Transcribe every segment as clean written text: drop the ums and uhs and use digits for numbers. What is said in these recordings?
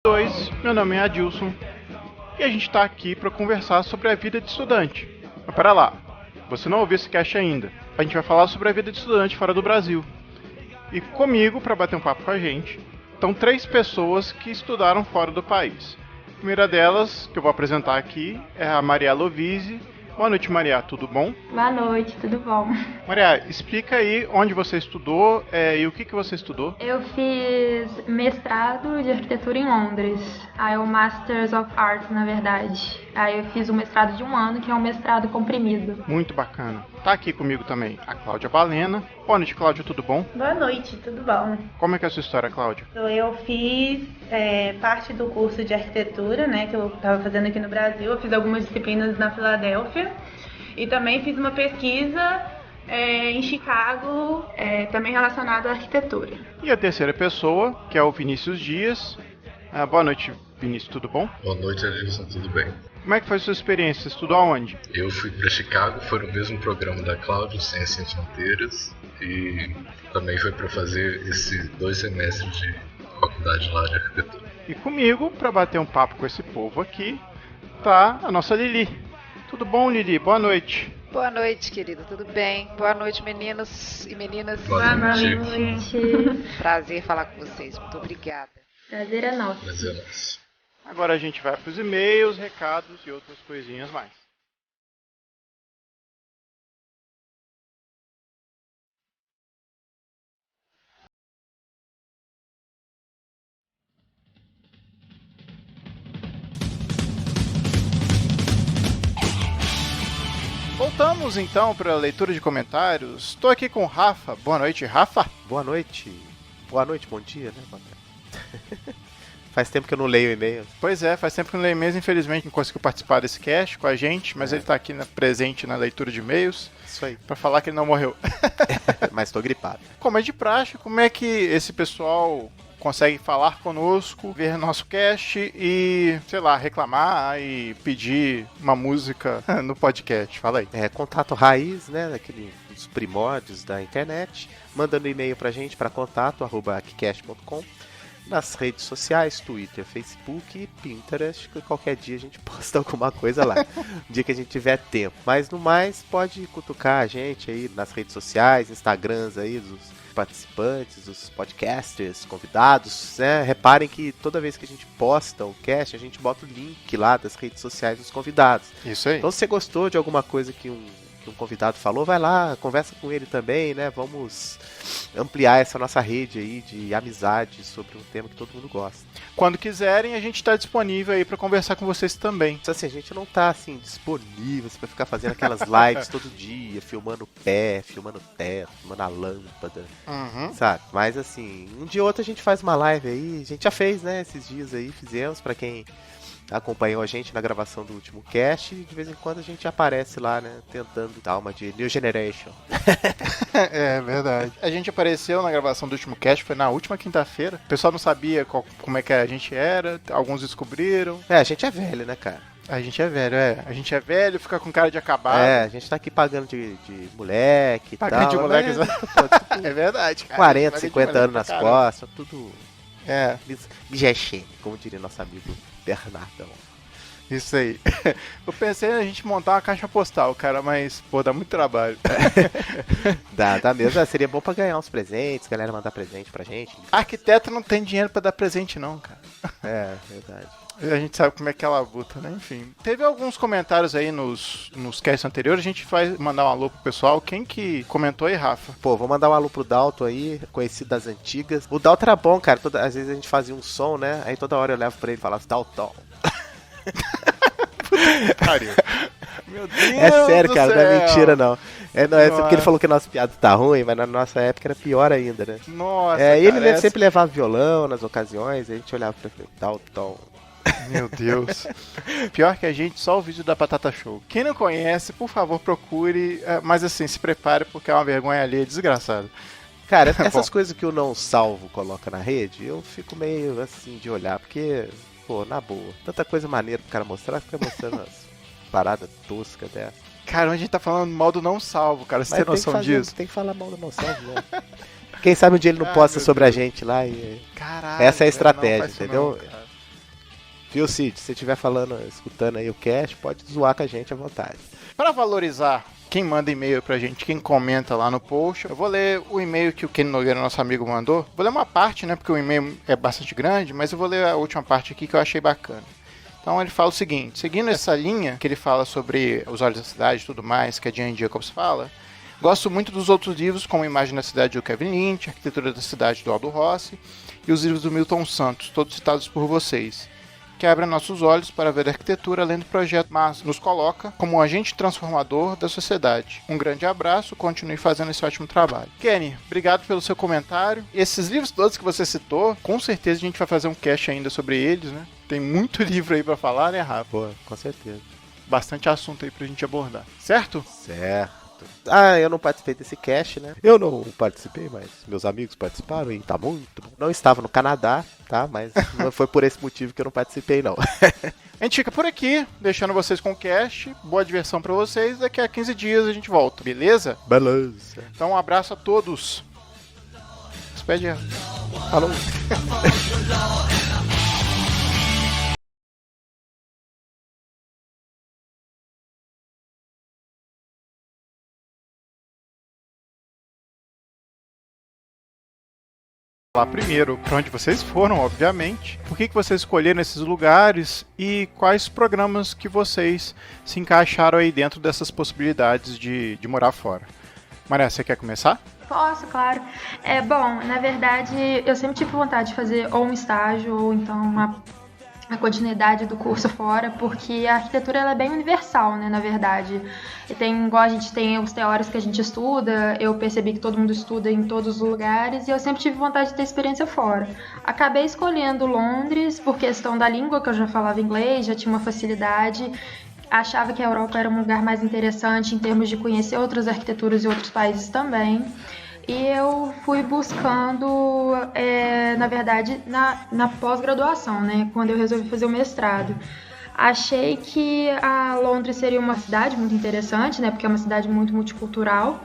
Oi, meu nome é Adilson e a gente está aqui para conversar sobre a vida de estudante. Mas pera lá, você não ouviu esse cast ainda. A gente vai falar sobre a vida de estudante fora do Brasil. E comigo, para bater um papo com a gente, estão 3 pessoas que estudaram fora do país. A primeira delas, que eu vou apresentar aqui, é a Maria Lovise. Boa noite, Maria, tudo bom? Boa noite, tudo bom? Maria, explica aí onde você estudou e o que você estudou. Eu fiz mestrado de arquitetura em Londres. Aí o Masters of Art, na verdade. Aí eu fiz um mestrado de 1 ano, que é um mestrado comprimido. Muito bacana. Tá aqui comigo também a Cláudia Balena. Boa noite, Cláudia, tudo bom? Boa noite, tudo bom? Como é que é a sua história, Cláudia? Eu fiz parte do curso de arquitetura, né, que eu estava fazendo aqui no Brasil. Eu fiz algumas disciplinas na Filadélfia e também fiz uma pesquisa em Chicago, também relacionada à arquitetura. E a terceira pessoa, que é o Vinícius Dias. Boa noite, Vinícius, tudo bom? Boa noite, Adilson, tudo bem? Como é que foi a sua experiência? Você estudou aonde? Eu fui para Chicago, foi no mesmo programa da Cláudia, Ciência Sem Fronteiras, e também foi para fazer esses 2 semestres de faculdade lá de arquitetura. E comigo, para bater um papo com esse povo aqui, tá a nossa Lili. Tudo bom, Lili? Boa noite. Boa noite, querida, tudo bem? Boa noite, meninos e meninas. Boa noite. Prazer falar com vocês, muito obrigada. Prazer é nosso. Prazer é nosso. Agora a gente vai para os e-mails, recados e outras coisinhas mais. Voltamos então para a leitura de comentários. Estou aqui com o Rafa. Boa noite, Rafa. Boa noite. Boa noite, bom dia, né? Faz tempo que eu não leio e-mail. Pois é, faz tempo que eu não leio e-mails, infelizmente não conseguiu participar desse cast com a gente, mas ele está aqui presente na leitura de e-mails. Isso aí. Para falar que ele não morreu. Mas tô gripado. Como é de praxe, como é que esse pessoal consegue falar conosco, ver nosso cast e, sei lá, reclamar e pedir uma música no podcast? Fala aí. Contato raiz, né, dos primórdios da internet, mandando e-mail pra gente para contato@kicast.com, nas redes sociais, Twitter, Facebook e Pinterest, que qualquer dia a gente posta alguma coisa lá, no dia que a gente tiver tempo. Mas no mais, pode cutucar a gente aí nas redes sociais, Instagrams aí dos participantes, os podcasters, convidados, né? Reparem que toda vez que a gente posta o cast, a gente bota o link lá das redes sociais dos convidados. Isso aí. Então, se você gostou de alguma coisa que um convidado falou, vai lá, conversa com ele também, né? Vamos ampliar essa nossa rede aí de amizade sobre um tema que todo mundo gosta. Quando quiserem, a gente está disponível aí para conversar com vocês também. Então, assim, a gente não tá assim disponível para ficar fazendo aquelas lives todo dia, filmando o pé, filmando o teto, filmando a lâmpada, sabe? Mas assim, um dia ou outro a gente faz uma live aí, a gente já fez, né? Esses dias aí fizemos, para quem acompanhou a gente na gravação do último cast, e de vez em quando a gente aparece lá, né, tentando dar uma de New Generation. É verdade. A gente apareceu na gravação do último cast, foi na última quinta-feira. O pessoal não sabia como é que a gente era, alguns descobriram. A gente é velho, né, cara? A gente é velho, A gente é velho, fica com cara de acabado. A gente tá aqui pagando de moleque e tal. Pagando de moleque, mas, é verdade, cara. 40, 50 anos nas costas, tudo... Mijexê, como diria nosso amigo Bernardão. Isso aí. Eu pensei a gente montar uma caixa postal, cara, mas, pô, dá muito trabalho. Dá mesmo. Seria bom pra ganhar uns presentes, galera mandar presente pra gente. Arquiteto não tem dinheiro pra dar presente, não, cara. Verdade. A gente sabe como é que é a labuta, né? Enfim. Teve alguns comentários aí nos casts anteriores. A gente vai mandar um alô pro pessoal. Quem que comentou aí, Rafa? Pô, vou mandar um alô pro Dalton aí, conhecido das antigas. O Dalton era bom, cara. Às vezes a gente fazia um som, né? Aí toda hora eu levo pra ele e falava Dalton. Pariu. Meu Deus. É sério, cara, céu. não é mentira, não. Não é porque ele falou que a nossa piada tá ruim, mas na nossa época era pior ainda, né? Nossa, ele sempre levava violão nas ocasiões, a gente olhava pra ele, Dalton. Meu Deus. Pior que a gente, só o vídeo da Batata Show. Quem não conhece, por favor, procure. Mas assim, se prepare porque é uma vergonha alheia desgraçada. Cara, essas coisas que o Não Salvo coloca na rede, eu fico meio assim de olhar, porque, pô, na boa, tanta coisa maneira pro cara mostrar, fica mostrando umas paradas toscas dessa. Cara, a gente tá falando mal do Não Salvo, cara, você tem noção disso? Tem que falar mal do Não Salvo, né? Quem sabe um dia ele não posta sobre a gente lá e... Caralho, essa é a estratégia, entendeu? Não, Viu, Cid? Se você estiver escutando aí o cast, pode zoar com a gente à vontade. Para valorizar quem manda e-mail pra gente, quem comenta lá no post, eu vou ler o e-mail que o Kenny Nogueira, nosso amigo, mandou. Vou ler uma parte, né, porque o e-mail é bastante grande, mas eu vou ler a última parte aqui que eu achei bacana. Então ele fala o seguinte: seguindo essa linha que ele fala sobre Os Olhos da Cidade e tudo mais, que a Jane Jacobs fala, gosto muito dos outros livros, como Imagem da Cidade do Kevin Lynch, Arquitetura da Cidade do Aldo Rossi e os livros do Milton Santos, todos citados por vocês, que abrem nossos olhos para ver a arquitetura além do projeto, mas nos coloca como um agente transformador da sociedade. Um grande abraço, continue fazendo esse ótimo trabalho. Kenny, obrigado pelo seu comentário. Esses livros todos que você citou, com certeza a gente vai fazer um cast ainda sobre eles, né? Tem muito livro aí pra falar, né, Rafa? Pô, com certeza. Bastante assunto aí pra gente abordar, certo? Certo. Ah, eu não participei desse cast, né? Eu não participei, mas meus amigos participaram e tá muito bom. Não estava no Canadá, tá? Mas não foi por esse motivo que eu não participei, não. A gente fica por aqui, deixando vocês com o cast. Boa diversão pra vocês. Daqui a 15 dias a gente volta, beleza? Beleza. Então um abraço a todos. Despede. Falou. Lá primeiro, para onde vocês foram, obviamente, por que vocês escolheram esses lugares e quais programas que vocês se encaixaram aí dentro dessas possibilidades de morar fora. Maria, você quer começar? Posso, claro. Bom, na verdade, eu sempre tive vontade de fazer ou um estágio ou então a continuidade do curso fora, porque a arquitetura ela é bem universal, né, na verdade. Igual a gente tem os teóricos que a gente estuda, eu percebi que todo mundo estuda em todos os lugares e eu sempre tive vontade de ter experiência fora. Acabei escolhendo Londres por questão da língua, que eu já falava inglês, já tinha uma facilidade. Achava que a Europa era um lugar mais interessante em termos de conhecer outras arquiteturas e outros países também. E eu fui buscando, na verdade, na pós-graduação, né? Quando eu resolvi fazer o mestrado. Achei que a Londres seria uma cidade muito interessante, né? Porque é uma cidade muito multicultural.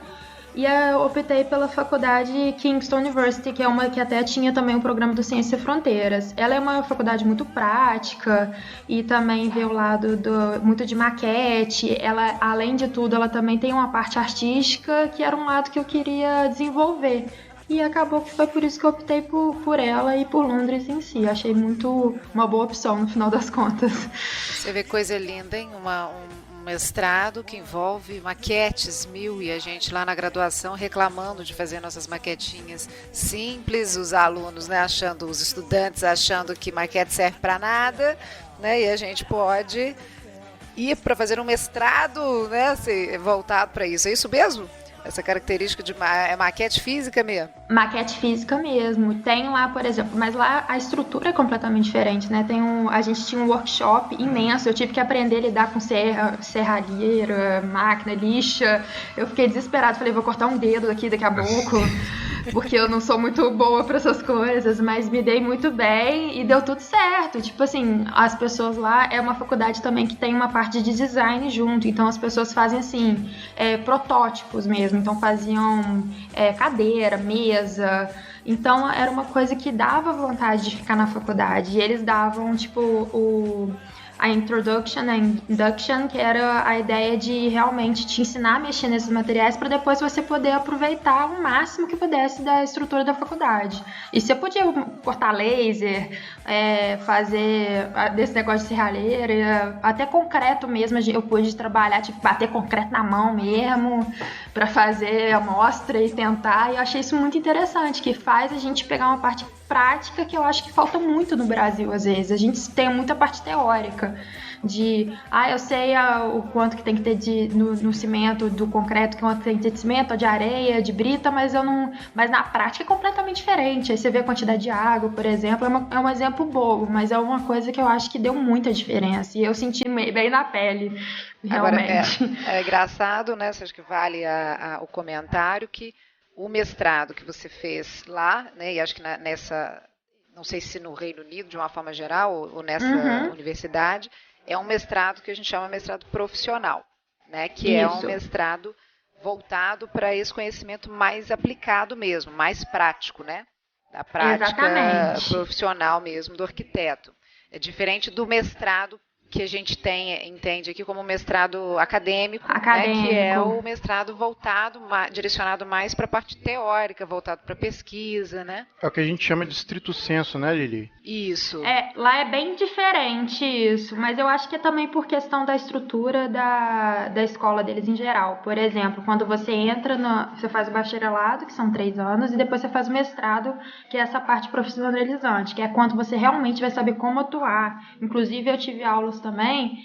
E eu optei pela faculdade Kingston University, que é uma que até tinha também um programa do Ciências Sem Fronteiras. Ela é uma faculdade muito prática e também vê o lado muito de maquete. Ela, além de tudo, ela também tem uma parte artística, que era um lado que eu queria desenvolver. E acabou que foi por isso que eu optei por ela e por Londres em si. Achei muito uma boa opção no final das contas. Você vê coisa linda, hein? Um mestrado que envolve maquetes mil e a gente lá na graduação reclamando de fazer nossas maquetinhas simples, os alunos, né, os estudantes achando que maquete serve para nada, né, e a gente pode ir para fazer um mestrado, né, assim, voltado para isso. É isso mesmo? Essa característica de maquete física mesmo? Maquete física mesmo. Tem lá, por exemplo, mas lá a estrutura é completamente diferente, né? A gente tinha um workshop imenso, eu tive que aprender a lidar com serralheira, máquina, lixa. Eu fiquei desesperada, falei, vou cortar um dedo daqui daqui a pouco, porque eu não sou muito boa para essas coisas, mas me dei muito bem e deu tudo certo. Tipo assim, as pessoas lá, é uma faculdade também que tem uma parte de design junto, então as pessoas fazem assim, protótipos mesmo. Então faziam cadeira, mesa. Então era uma coisa que dava vontade de ficar na faculdade. E eles davam tipo a introduction, a induction, que era a ideia de realmente te ensinar a mexer nesses materiais para depois você poder aproveitar o máximo que pudesse da estrutura da faculdade. E você podia cortar laser, fazer desse negócio de serralheira, até concreto mesmo, eu pude trabalhar, tipo, bater concreto na mão mesmo, para fazer amostra e tentar, e eu achei isso muito interessante, que faz a gente pegar uma parte prática que eu acho que falta muito no Brasil às vezes. A gente tem muita parte teórica de, eu sei o quanto que tem que ter no cimento do concreto, quanto tem que ter de cimento, de areia, de brita, mas na prática é completamente diferente. Aí você vê a quantidade de água, por exemplo, é um exemplo bobo, mas é uma coisa que eu acho que deu muita diferença e eu senti bem na pele, realmente. Agora, é engraçado, né? Acho que vale o comentário que o mestrado que você fez lá, né, e acho que não sei se no Reino Unido, de uma forma geral, ou nessa universidade, é um mestrado que a gente chama mestrado profissional, né, que é um mestrado voltado para esse conhecimento mais aplicado mesmo, mais prático, né, da prática profissional mesmo do arquiteto. É diferente do mestrado que a gente entende aqui como mestrado acadêmico, né, que é o mestrado voltado, direcionado mais para a parte teórica, voltado para pesquisa, né? É o que a gente chama de stricto sensu, né, Lili? Isso. Lá é bem diferente isso, mas eu acho que é também por questão da estrutura da escola deles em geral. Por exemplo, quando você entra, você faz o bacharelado, que são 3 anos, e depois você faz o mestrado, que é essa parte profissionalizante, que é quando você realmente vai saber como atuar. Inclusive, eu tive aulas também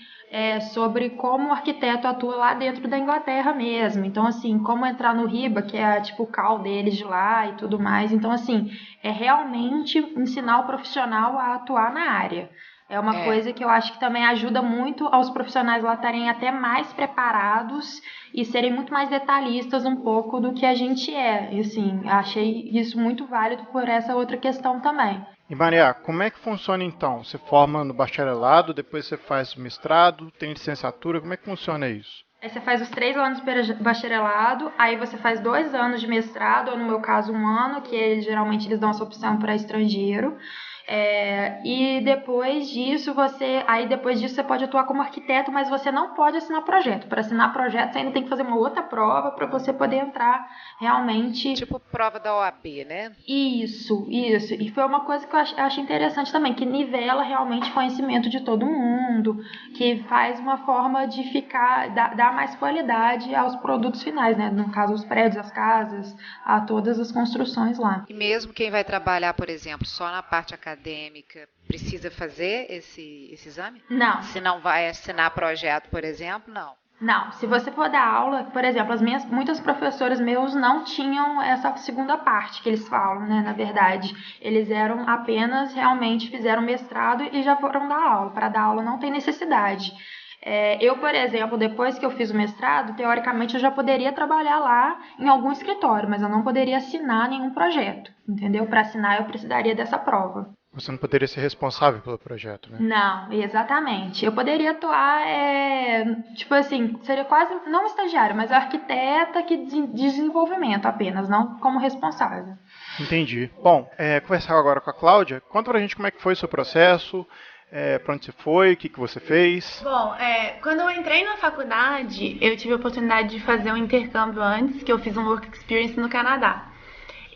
sobre como o arquiteto atua lá dentro da Inglaterra mesmo. Então, assim, como entrar no RIBA, que é tipo o CAL deles de lá e tudo mais. Então, assim, é realmente ensinar o profissional a atuar na área. É uma coisa que eu acho que também ajuda muito aos profissionais lá estarem até mais preparados e serem muito mais detalhistas um pouco do que a gente é. E, assim, achei isso muito válido por essa outra questão também. E Maria, como é que funciona então? Você forma no bacharelado, depois você faz o mestrado, tem licenciatura, como é que funciona isso? Aí você faz os 3 anos de bacharelado, aí você faz 2 anos de mestrado, ou no meu caso 1 ano, que geralmente eles dão essa opção para estrangeiro. E depois disso você pode atuar como arquiteto, mas você não pode assinar projeto. Para assinar projeto você ainda tem que fazer uma outra prova para você poder entrar realmente. Tipo prova da OAB, né? Isso. E foi uma coisa que eu achei interessante também, que nivela realmente conhecimento de todo mundo, que faz uma forma de dar mais qualidade aos produtos finais, né? No caso, os prédios, as casas, a todas as construções lá. E mesmo quem vai trabalhar, por exemplo, só na parte acadêmica, precisa fazer esse exame? Não. Se não vai assinar projeto, por exemplo, não. Não, se você for dar aula, por exemplo, muitas professoras meus não tinham essa segunda parte que eles falam, né, na verdade. Eles eram apenas, realmente, fizeram mestrado e já foram dar aula. Para dar aula não tem necessidade. Eu, por exemplo, depois que eu fiz o mestrado, teoricamente eu já poderia trabalhar lá em algum escritório, mas eu não poderia assinar nenhum projeto, entendeu? Para assinar eu precisaria dessa prova. Você não poderia ser responsável pelo projeto, né? Não, exatamente. Eu poderia atuar, tipo assim, seria quase, não estagiário, mas arquiteta de desenvolvimento apenas, não como responsável. Entendi. Bom, conversar agora com a Cláudia. Conta pra gente como é que foi o seu processo, pra onde você foi, o que você fez. Bom, quando eu entrei na faculdade, eu tive a oportunidade de fazer um intercâmbio antes, que eu fiz um work experience no Canadá.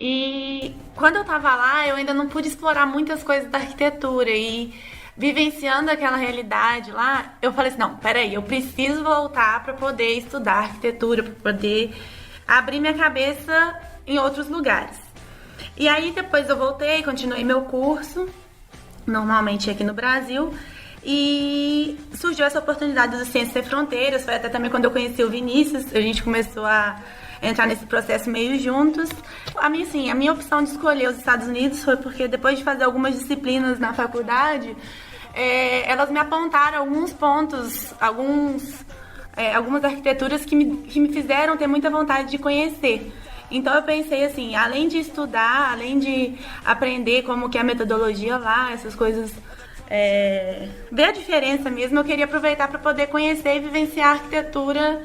E quando eu tava lá, eu ainda não pude explorar muitas coisas da arquitetura e vivenciando aquela realidade lá, eu falei assim, não, peraí, eu preciso voltar para poder estudar arquitetura, para poder abrir minha cabeça em outros lugares. E aí depois eu voltei, continuei meu curso, normalmente aqui no Brasil, e surgiu essa oportunidade do Ciências Sem Fronteiras, foi até também quando eu conheci o Vinícius, a gente começou a entrar nesse processo meio juntos. A minha opção de escolher os Estados Unidos foi porque depois de fazer algumas disciplinas na faculdade, elas me apontaram alguns pontos, algumas arquiteturas que me fizeram ter muita vontade de conhecer. Então eu pensei assim, além de estudar, além de aprender como que é a metodologia lá, essas coisas, ver a diferença mesmo, eu queria aproveitar para poder conhecer e vivenciar a arquitetura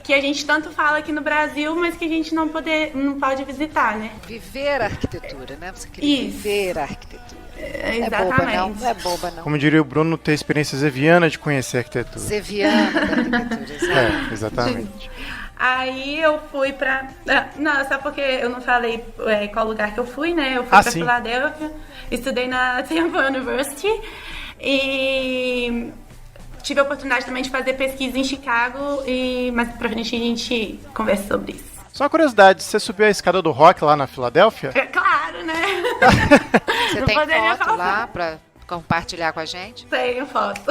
que a gente tanto fala aqui no Brasil, mas que a gente não pode visitar, né? Viver a arquitetura, né? Você queria viver a arquitetura. Exatamente. Não é boba, não. Como diria o Bruno, ter experiência zeviana de conhecer a arquitetura. Zeviana da arquitetura, exatamente. Aí eu fui pra... Não, só porque eu não falei qual lugar que eu fui, né? Eu fui pra Filadélfia, estudei na Temple University e tive a oportunidade também de fazer pesquisa em Chicago, mas pra frente a gente conversa sobre isso. Só uma curiosidade, você subiu a escada do rock lá na Filadélfia? Claro, né? Você tem foto lá pra compartilhar com a gente? Tenho foto.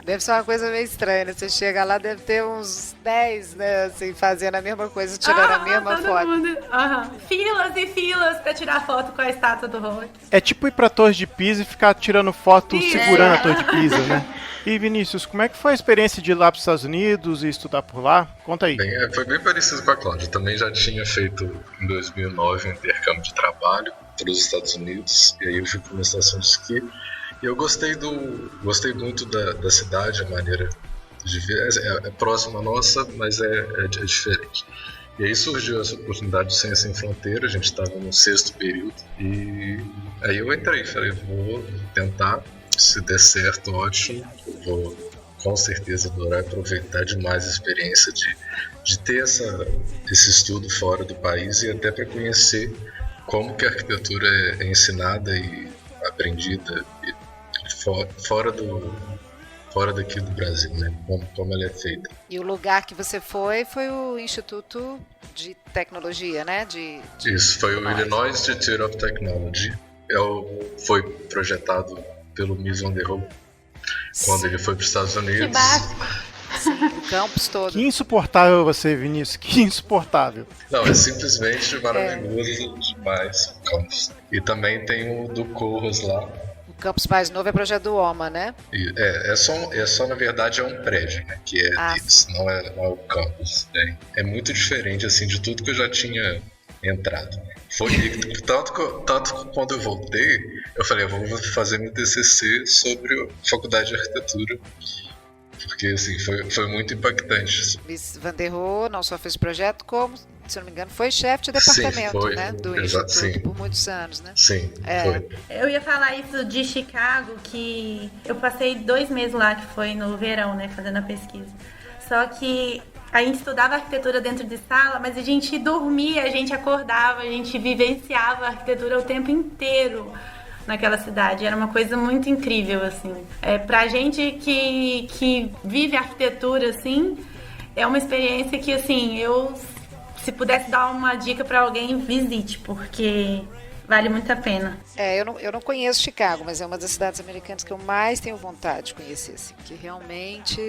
Deve ser uma coisa meio estranha, né? Você chega lá, deve ter uns 10, né, assim, fazendo a mesma coisa, tirando a mesma foto. Filas e filas pra tirar foto com a estátua do rock. É tipo ir pra Torre de Pisa e ficar tirando foto segurando a Torre de Pisa, né? E Vinícius, como é que foi a experiência de ir lá para os Estados Unidos e estudar por lá? Conta aí. Foi bem parecido com a Cláudia. Eu também já tinha feito em 2009 um intercâmbio de trabalho para os Estados Unidos. E aí eu fui para uma estação de esqui. E eu gostei muito da cidade, a maneira de ver. É próxima à nossa, mas é diferente. E aí surgiu essa oportunidade de Ciências Sem Fronteira. A gente estava no 6º período. E aí eu entrei, falei, vou tentar. Se der certo, ótimo. Vou com certeza adorar aproveitar demais a experiência de ter esse estudo fora do país e até para conhecer como que a arquitetura é ensinada e aprendida fora daqui do Brasil, né? Como ela é feita. E o lugar que você foi o Instituto de Tecnologia, né? Isso, foi o Illinois Institute of Technology. Foi projetado pelo Mies van der Rohe quando ele foi para os Estados Unidos. Que básico. Sim, o campus todo. Que insuportável você, Vinícius, que insuportável. Não, é simplesmente maravilhoso demais o campus. E também tem o do Corros lá. O campus mais novo é projeto do OMA, né? É só na verdade é um prédio, né? Que é deles, não é o campus. É muito diferente assim de tudo que eu já tinha entrado. Foi tanto que quando eu voltei, eu falei, eu vou fazer meu TCC sobre a faculdade de arquitetura. Porque assim, foi muito impactante. Mies van der Rohe não só fez projeto, como, se não me engano, foi chefe de departamento, foi, né? Do Instituto Instituto por muitos anos, né? Sim, foi. Eu ia falar isso de Chicago, que eu passei 2 meses lá, que foi no verão, né, fazendo a pesquisa. Só que a gente estudava arquitetura dentro de sala, mas a gente dormia, a gente acordava, a gente vivenciava a arquitetura o tempo inteiro naquela cidade. Era uma coisa muito incrível, assim. Pra gente que vive arquitetura, assim, é uma experiência que, assim, se pudesse dar uma dica pra alguém, visite, porque vale muito a pena. Eu não conheço Chicago, mas é uma das cidades americanas que eu mais tenho vontade de conhecer, assim, que realmente,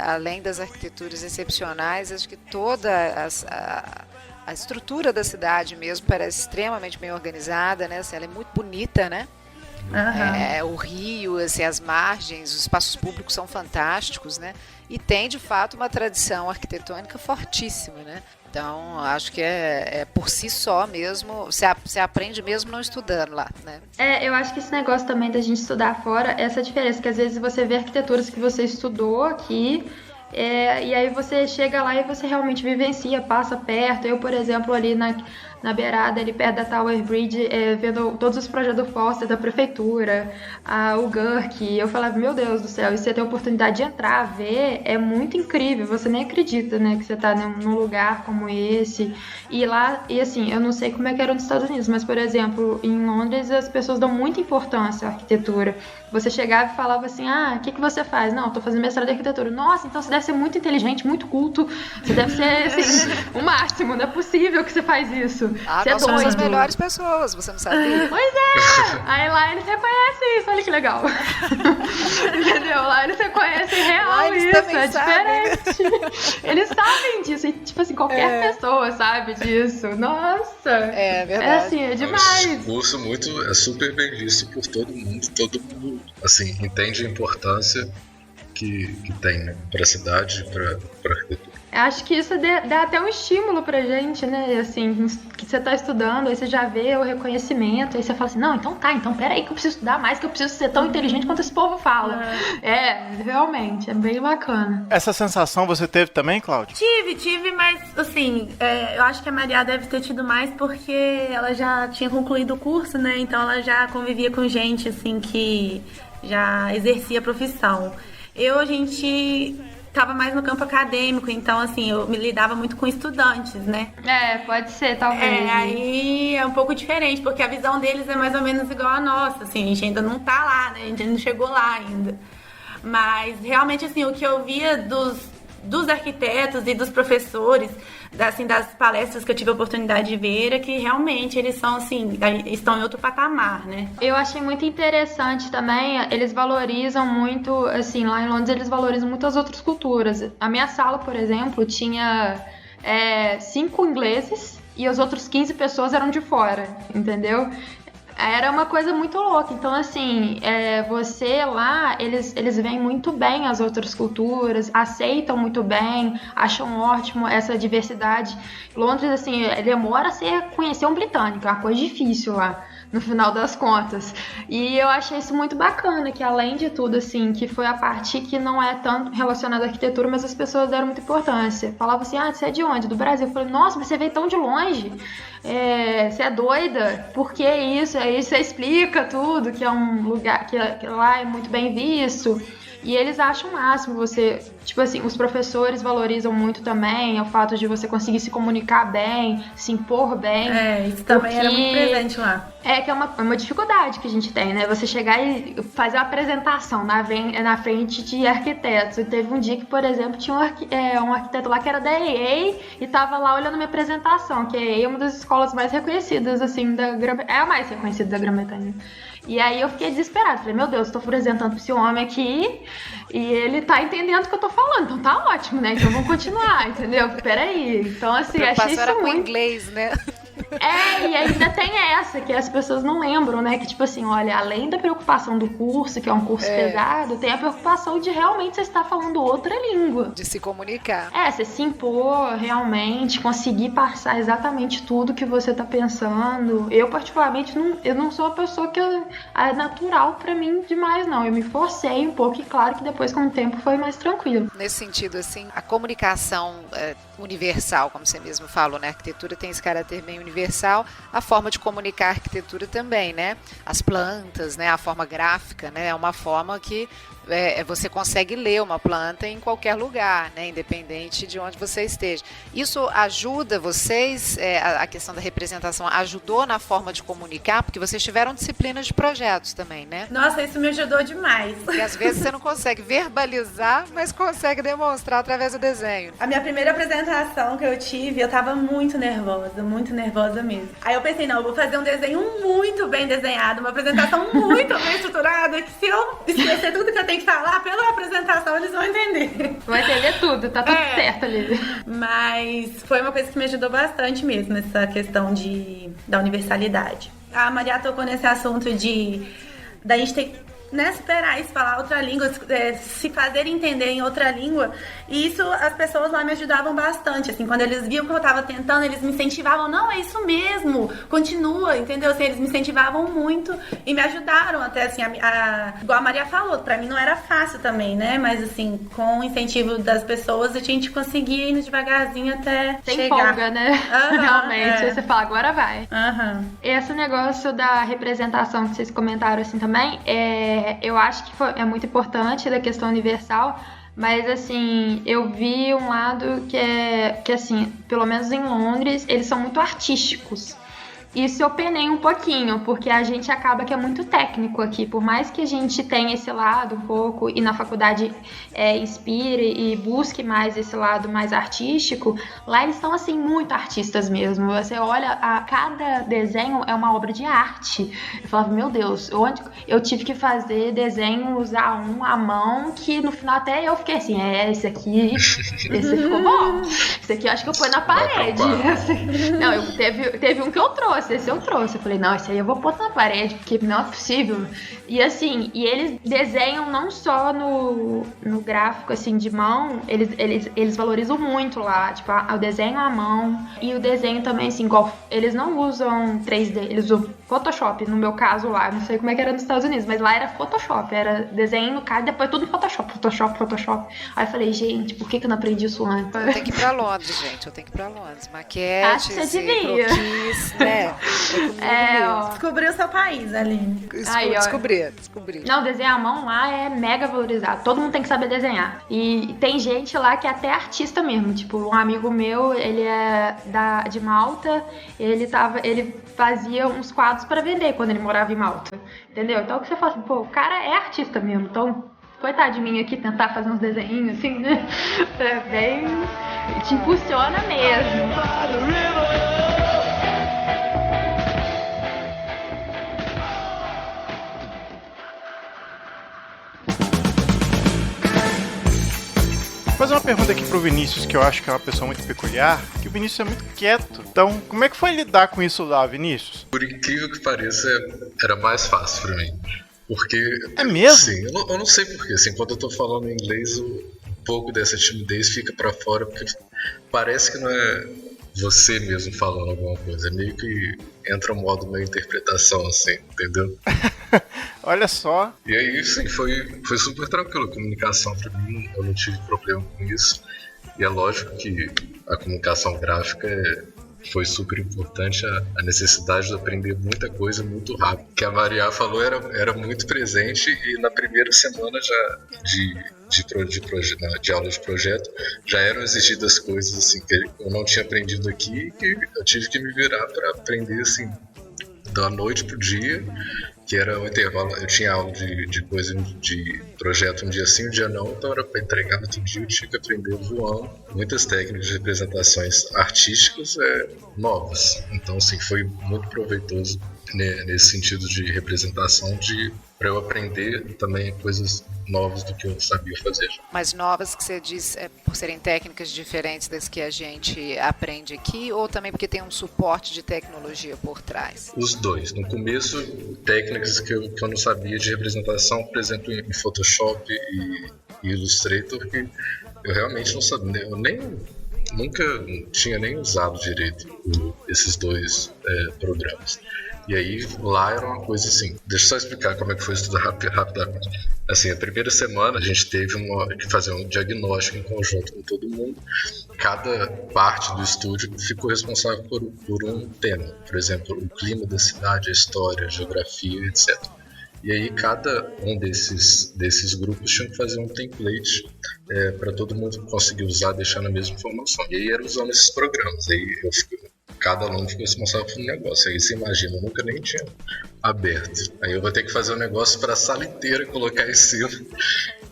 além das arquiteturas excepcionais, acho que toda a estrutura da cidade mesmo parece extremamente bem organizada, né? Assim, ela é muito bonita, né? Uhum. O rio, assim, as margens, os espaços públicos são fantásticos, né? E tem, de fato, uma tradição arquitetônica fortíssima, né? Então, acho que é por si só mesmo, você aprende mesmo não estudando lá, né? Eu acho que esse negócio também da gente estudar fora, essa diferença, que às vezes você vê arquiteturas que você estudou aqui, e aí você chega lá e você realmente vivencia, passa perto. Eu, por exemplo, ali na beirada, ali perto da Tower Bridge, vendo todos os projetos do Foster, da prefeitura, o GURC, eu falava, meu Deus do céu, e você ter a oportunidade de entrar, ver, é muito incrível, você nem acredita, né, que você tá num lugar como esse, e lá, e assim, eu não sei como é que era nos Estados Unidos, mas, por exemplo, em Londres, as pessoas dão muita importância à arquitetura. Você chegava e falava assim, o que você faz? Não, eu tô fazendo mestrado em arquitetura. Nossa, então você deve ser muito inteligente, muito culto, você deve ser, assim, o máximo, não é possível que você faz isso. Você nós somos as melhores pessoas, você não sabia? Pois é! Aí lá eles reconhecem isso, olha que legal. Entendeu? Lá eles reconhecem real isso, é diferente. Eles sabem disso, e, tipo assim, qualquer pessoa sabe disso. Nossa! É verdade. É assim, é demais. Esse curso é super bem visto por todo mundo, assim, entende a importância que tem, né, para a cidade, para a arquitetura. Acho que isso dá até um estímulo pra gente, né? Assim, que você tá estudando, aí você já vê o reconhecimento, aí você fala assim, não, então peraí que eu preciso estudar mais, que eu preciso ser tão inteligente quanto esse povo fala. Realmente, é bem bacana. Essa sensação você teve também, Cláudia? Tive, mas assim, eu acho que a Maria deve ter tido mais porque ela já tinha concluído o curso, né? Então ela já convivia com gente, assim, que já exercia a profissão. A gente tava mais no campo acadêmico, então assim, eu me lidava muito com estudantes, né? Pode ser, talvez. Aí é um pouco diferente, porque a visão deles é mais ou menos igual a nossa, assim, a gente ainda não tá lá, né? A gente não chegou lá ainda. Mas realmente, assim, o que eu via dos arquitetos e dos professores, assim, das palestras que eu tive a oportunidade de ver, é que realmente eles são, assim, estão em outro patamar, né? Eu achei muito interessante também, eles valorizam muito, assim, lá em Londres eles valorizam muito as outras culturas. A minha sala, por exemplo, tinha 5 ingleses e os outros 15 pessoas eram de fora, entendeu? Era uma coisa muito louca. Então, assim, você lá, eles veem muito bem as outras culturas, aceitam muito bem, acham ótimo essa diversidade. Londres, assim, demora a você conhecer um britânico, é uma coisa difícil lá, no final das contas. E eu achei isso muito bacana, que além de tudo, assim, que foi a parte que não é tanto relacionada à arquitetura, mas as pessoas deram muita importância. Falavam assim, você é de onde? Do Brasil. Eu falei, nossa, mas você veio tão de longe. você é doida? Por que isso? Aí você explica tudo, que é um lugar que lá é muito bem visto. E eles acham o máximo você... Tipo assim, os professores valorizam muito também o fato de você conseguir se comunicar bem, se impor bem. Isso também era muito presente lá. Que é uma dificuldade que a gente tem, né? Você chegar e fazer uma apresentação na frente de arquitetos. E teve um dia que, por exemplo, tinha um arquiteto lá que era da EA e tava lá olhando minha apresentação, que a EA é uma das escolas mais reconhecidas, assim, é a mais reconhecida da Grã-Bretanha. E aí eu fiquei desesperada, falei, meu Deus, eu tô apresentando pra esse homem aqui e ele tá entendendo o que eu tô falando, então tá ótimo, né? Então vamos continuar, entendeu? Peraí. Então, assim, achei isso muito... com inglês, né? E ainda tem essa, que as pessoas não lembram, né? Que tipo assim, olha, além da preocupação do curso, que é um curso pesado, tem a preocupação de realmente você estar falando outra língua. De se comunicar. Você se impor realmente, conseguir passar exatamente tudo que você tá pensando. Eu, particularmente, eu não sou uma pessoa que é natural pra mim demais, não. Eu me forcei um pouco e claro que depois, com o tempo, foi mais tranquilo. Nesse sentido, assim, a comunicação universal, como você mesmo falou, né? A arquitetura tem esse caráter bem universal, a forma de comunicar a arquitetura também, né? As plantas, né? A forma gráfica, né? É uma forma que você consegue ler uma planta em qualquer lugar, né? Independente de onde você esteja. Isso ajuda vocês, a questão da representação ajudou na forma de comunicar, porque vocês tiveram disciplinas de projetos também, né? Nossa, isso me ajudou demais. Porque às vezes você não consegue verbalizar, mas consegue demonstrar através do desenho. A minha primeira apresentação que eu tive, eu tava muito nervosa mesmo. Aí eu pensei, não, eu vou fazer um desenho muito bem desenhado, uma apresentação muito bem estruturada, que se eu esquecer tudo que eu tenho que falar, pela apresentação eles vão entender. Vão entender tudo, tá tudo certo ali. Mas foi uma coisa que me ajudou bastante mesmo, essa questão da universalidade. A Maria tocou nesse assunto da gente ter, né, superar isso, falar outra língua, se fazer entender em outra língua. E isso as pessoas lá me ajudavam bastante, assim, quando eles viam que eu tava tentando, eles me incentivavam, não, é isso mesmo, continua, entendeu? Assim, eles me incentivavam muito e me ajudaram até, assim, igual a Maria falou, pra mim não era fácil também, né? Mas, assim, com o incentivo das pessoas, a gente conseguia ir devagarzinho até Tem chegar. folga, né? Realmente, aí você fala, agora vai. Esse negócio da representação que vocês comentaram, assim, também, eu acho que é muito importante da questão universal, mas assim, eu vi um lado que assim, pelo menos em Londres, eles são muito artísticos. Isso eu penei um pouquinho, porque a gente acaba que é muito técnico aqui, por mais que a gente tenha esse lado um pouco e na faculdade inspire e busque mais esse lado mais artístico, lá eles são assim muito artistas mesmo. Você olha, cada desenho é uma obra de arte. Eu falava, meu Deus, eu tive que fazer desenhos à mão, que no final até eu fiquei assim, esse aqui ficou bom, esse aqui eu acho que eu ponho na parede. Não, teve um que eu trouxe. Esse eu trouxe. Eu falei, não, esse aí eu vou pôr na parede, porque não é possível. E assim, eles desenham não só no gráfico, assim, de mão, eles valorizam muito lá, tipo, o desenho à mão. E o desenho também, assim, igual, eles não usam 3D, eles usam Photoshop, no meu caso lá. Não sei como é que era nos Estados Unidos, mas lá era Photoshop, era desenho no cara, depois tudo Photoshop. Aí eu falei, gente, por que eu não aprendi isso antes? Eu tenho que ir pra Londres, gente, maquetes, croquis, né? Descobri o seu país, Aline. Descobri. Não, desenhar à mão lá é mega valorizado. Todo mundo tem que saber desenhar. E tem gente lá que é até artista mesmo. Tipo, um amigo meu, ele é de Malta, ele fazia uns quadros pra vender quando ele morava em Malta. Entendeu? Então o que você fala assim, pô, o cara é artista mesmo. Então, coitado de mim aqui tentar fazer uns desenhos assim, né? Te impulsiona mesmo. Vou fazer uma pergunta aqui pro Vinícius, que eu acho que é uma pessoa muito peculiar, que o Vinícius é muito quieto. Então, como é que foi lidar com isso lá, Vinícius? Por incrível que pareça, era mais fácil pra mim. Porque... É mesmo? Sim, eu não sei porquê. Assim, quando eu tô falando inglês, um pouco dessa timidez fica pra fora, porque parece que não é você mesmo falando alguma coisa. É meio que entra um modo meio interpretação, assim, entendeu? Olha só. E aí, sim, foi super tranquilo. A comunicação pra mim, eu não tive problema com isso. E é lógico que a comunicação gráfica foi super importante a necessidade de aprender muita coisa muito rápido. O que a Maria falou era muito presente, e na primeira semana já de aula de projeto já eram exigidas coisas assim que eu não tinha aprendido aqui, que eu tive que me virar para aprender assim da noite pro dia, que era o intervalo. Eu tinha aula de coisa de projeto um dia sim, um dia não, então era para entregar no outro dia, eu tinha que aprender voando. Muitas técnicas de representações artísticas novas, então assim, foi muito proveitoso nesse sentido de representação, para eu aprender também coisas novas do que eu sabia fazer. Mas novas que você diz por serem técnicas diferentes das que a gente aprende aqui, ou também porque tem um suporte de tecnologia por trás? Os dois. No começo, técnicas que eu não sabia de representação, por exemplo, em Photoshop e Illustrator, que eu realmente não sabia. Eu nunca tinha nem usado direito esses dois programas. E aí, lá era uma coisa assim. Deixa eu só explicar como é que foi isso tudo rapidamente. Assim, a primeira semana a gente teve que fazer um diagnóstico em conjunto com todo mundo. Cada parte do estúdio ficou responsável por um tema. Por exemplo, o clima da cidade, a história, a geografia, etc. E aí cada um desses grupos tinha que fazer um template para todo mundo conseguir usar, deixar na mesma informação. E aí era usando esses programas. Aí cada aluno ficou responsável por um negócio. Aí você imagina, eu nunca nem tinha aberto. Aí eu vou ter que fazer um negócio para a sala inteira, colocar em cima.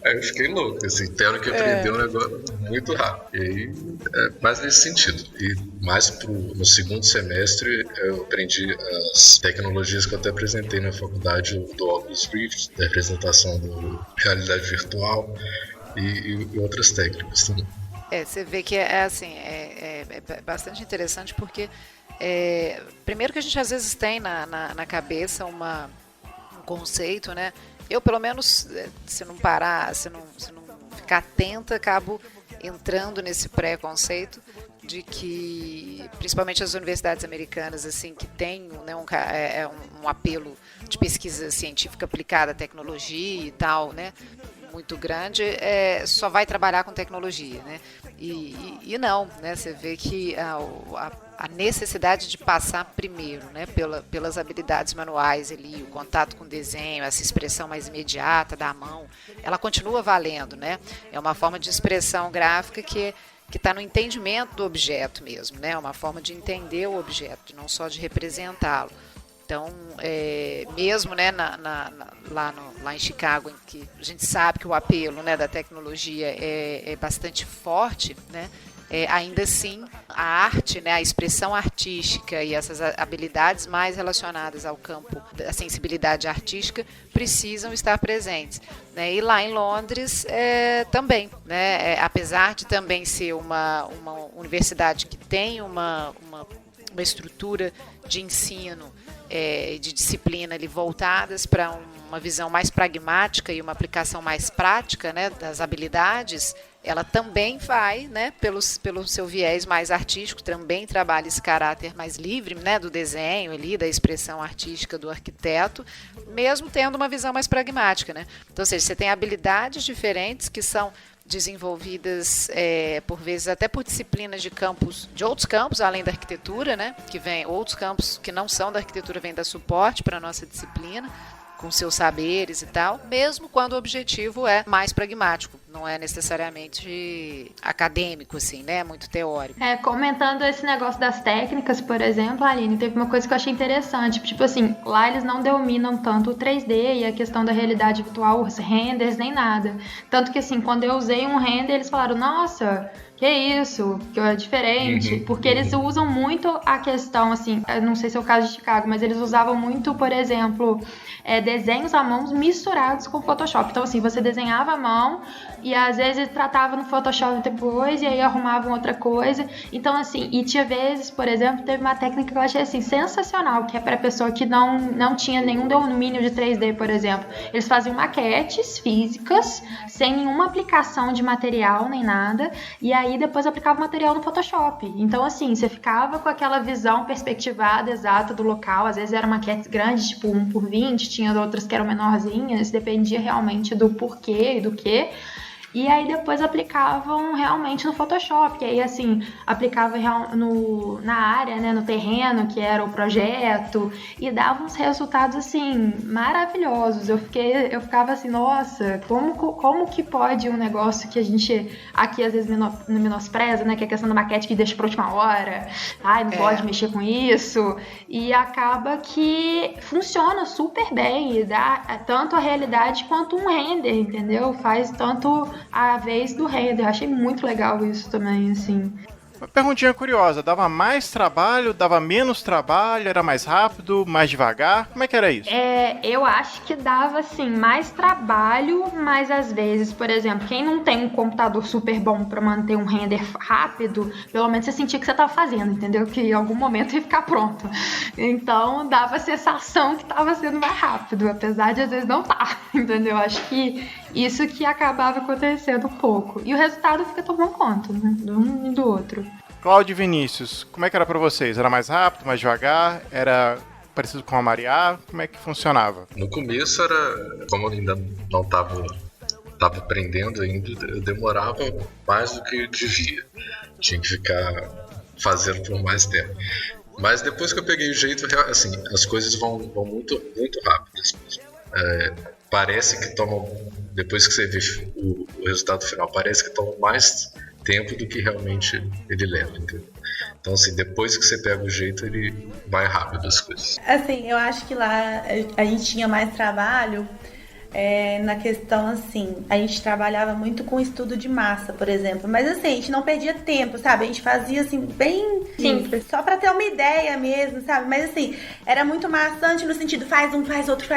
Aí eu fiquei louco, assim, tendo que aprender um negócio muito rápido. E aí, mais nesse sentido. E mais no segundo semestre, eu aprendi as tecnologias que eu até apresentei na faculdade, do Oculus Rift, da apresentação da realidade virtual e outras técnicas também. Você vê que é bastante interessante, porque primeiro que a gente às vezes tem na cabeça um conceito, né? Eu, pelo menos, se não parar, se não ficar atenta, acabo entrando nesse preconceito de que, principalmente as universidades americanas, assim, que tem, né, um apelo de pesquisa científica aplicada à tecnologia e tal, né, muito grande, só vai trabalhar com tecnologia, né? E não, né? Você vê que a necessidade de passar primeiro, né, pelas habilidades manuais ali, o contato com o desenho, essa expressão mais imediata da mão, ela continua valendo, né? É uma forma de expressão gráfica que está no entendimento do objeto mesmo, né? É uma forma de entender o objeto, não só de representá-lo. Então, mesmo, né, lá em Chicago, em que a gente sabe que o apelo, né, da tecnologia é bastante forte, né, ainda assim a arte, né, a expressão artística e essas habilidades mais relacionadas ao campo da sensibilidade artística precisam estar presentes, né? E lá em Londres também, né, apesar de também ser uma universidade que tem uma estrutura de ensino de disciplina ali voltadas para uma visão mais pragmática e uma aplicação mais prática, né, das habilidades, ela também vai, né, pelo seu viés mais artístico, também trabalha esse caráter mais livre, né, do desenho ali, da expressão artística do arquiteto, mesmo tendo uma visão mais pragmática, né? Então, ou seja, você tem habilidades diferentes que são desenvolvidas por vezes até por disciplinas de outros campos além da arquitetura, né? Que vem outros campos que não são da arquitetura, vêm dar suporte para a nossa disciplina, com seus saberes e tal, mesmo quando o objetivo é mais pragmático, não é necessariamente acadêmico, assim, né? Muito teórico. Comentando esse negócio das técnicas, por exemplo, Aline, teve uma coisa que eu achei interessante, tipo assim, lá eles não dominam tanto o 3D e a questão da realidade virtual, os renders, nem nada. Tanto que, assim, quando eu usei um render, eles falaram, nossa, que isso, que é diferente, porque eles usam muito a questão, assim, eu não sei se é o caso de Chicago, mas eles usavam muito, por exemplo, desenhos à mão misturados com Photoshop. Então, assim, você desenhava à mão e às vezes tratava no Photoshop depois e aí arrumavam outra coisa. Então, assim, e tinha vezes, por exemplo, teve uma técnica que eu achei, assim, sensacional, que é para pessoa que não tinha nenhum domínio de 3D, por exemplo. Eles faziam maquetes físicas, sem nenhuma aplicação de material nem nada, e aí depois aplicava o material no Photoshop. Então, assim, você ficava com aquela visão perspectivada exata do local. Às vezes eram maquetes grandes, tipo 1x20, tinha outras que eram menorzinhas, dependia realmente do porquê e do quê. E aí depois aplicavam realmente no Photoshop, que aí assim, aplicava na área, né, no terreno, que era o projeto, e dava uns resultados assim, maravilhosos. Eu ficava assim, nossa, como que pode um negócio que a gente aqui às vezes menospreza, né, que é a questão da maquete que deixa pra última hora, ai, não pode mexer com isso, e acaba que funciona super bem, e dá tanto a realidade quanto um render, entendeu? Faz tanto a vez do render. Eu achei muito legal isso também, assim. Uma perguntinha curiosa, dava mais trabalho, dava menos trabalho, era mais rápido, mais devagar? Como é que era isso? Eu acho que dava, assim, mais trabalho, mas às vezes, por exemplo, quem não tem um computador super bom pra manter um render rápido, pelo menos você sentia que você tava fazendo, entendeu? Que em algum momento ia ficar pronto. Então, dava a sensação que tava sendo mais rápido, apesar de às vezes não tá, entendeu? Acho que isso que acabava acontecendo um pouco. E o resultado fica tomando conta, né? De um e do outro. Cláudio e Vinícius, como é que era pra vocês? Era mais rápido, mais devagar? Era parecido com a Mariá? Como é que funcionava? No começo era, como eu ainda não estava aprendendo ainda, eu demorava mais do que eu devia. Tinha que ficar fazendo por mais tempo. Mas depois que eu peguei o jeito, assim, as coisas vão muito, muito rápidas. Parece que tomam, depois que você vê o resultado final, parece que toma mais tempo do que realmente ele leva, entendeu? Então, assim, depois que você pega o jeito, ele vai rápido as coisas. Assim, eu acho que lá a gente tinha mais trabalho na questão, assim, a gente trabalhava muito com estudo de massa, por exemplo, mas assim, a gente não perdia tempo, sabe? A gente fazia, assim, bem simples, só pra ter uma ideia mesmo, sabe? Mas assim, era muito maçante no sentido, faz um, faz outro,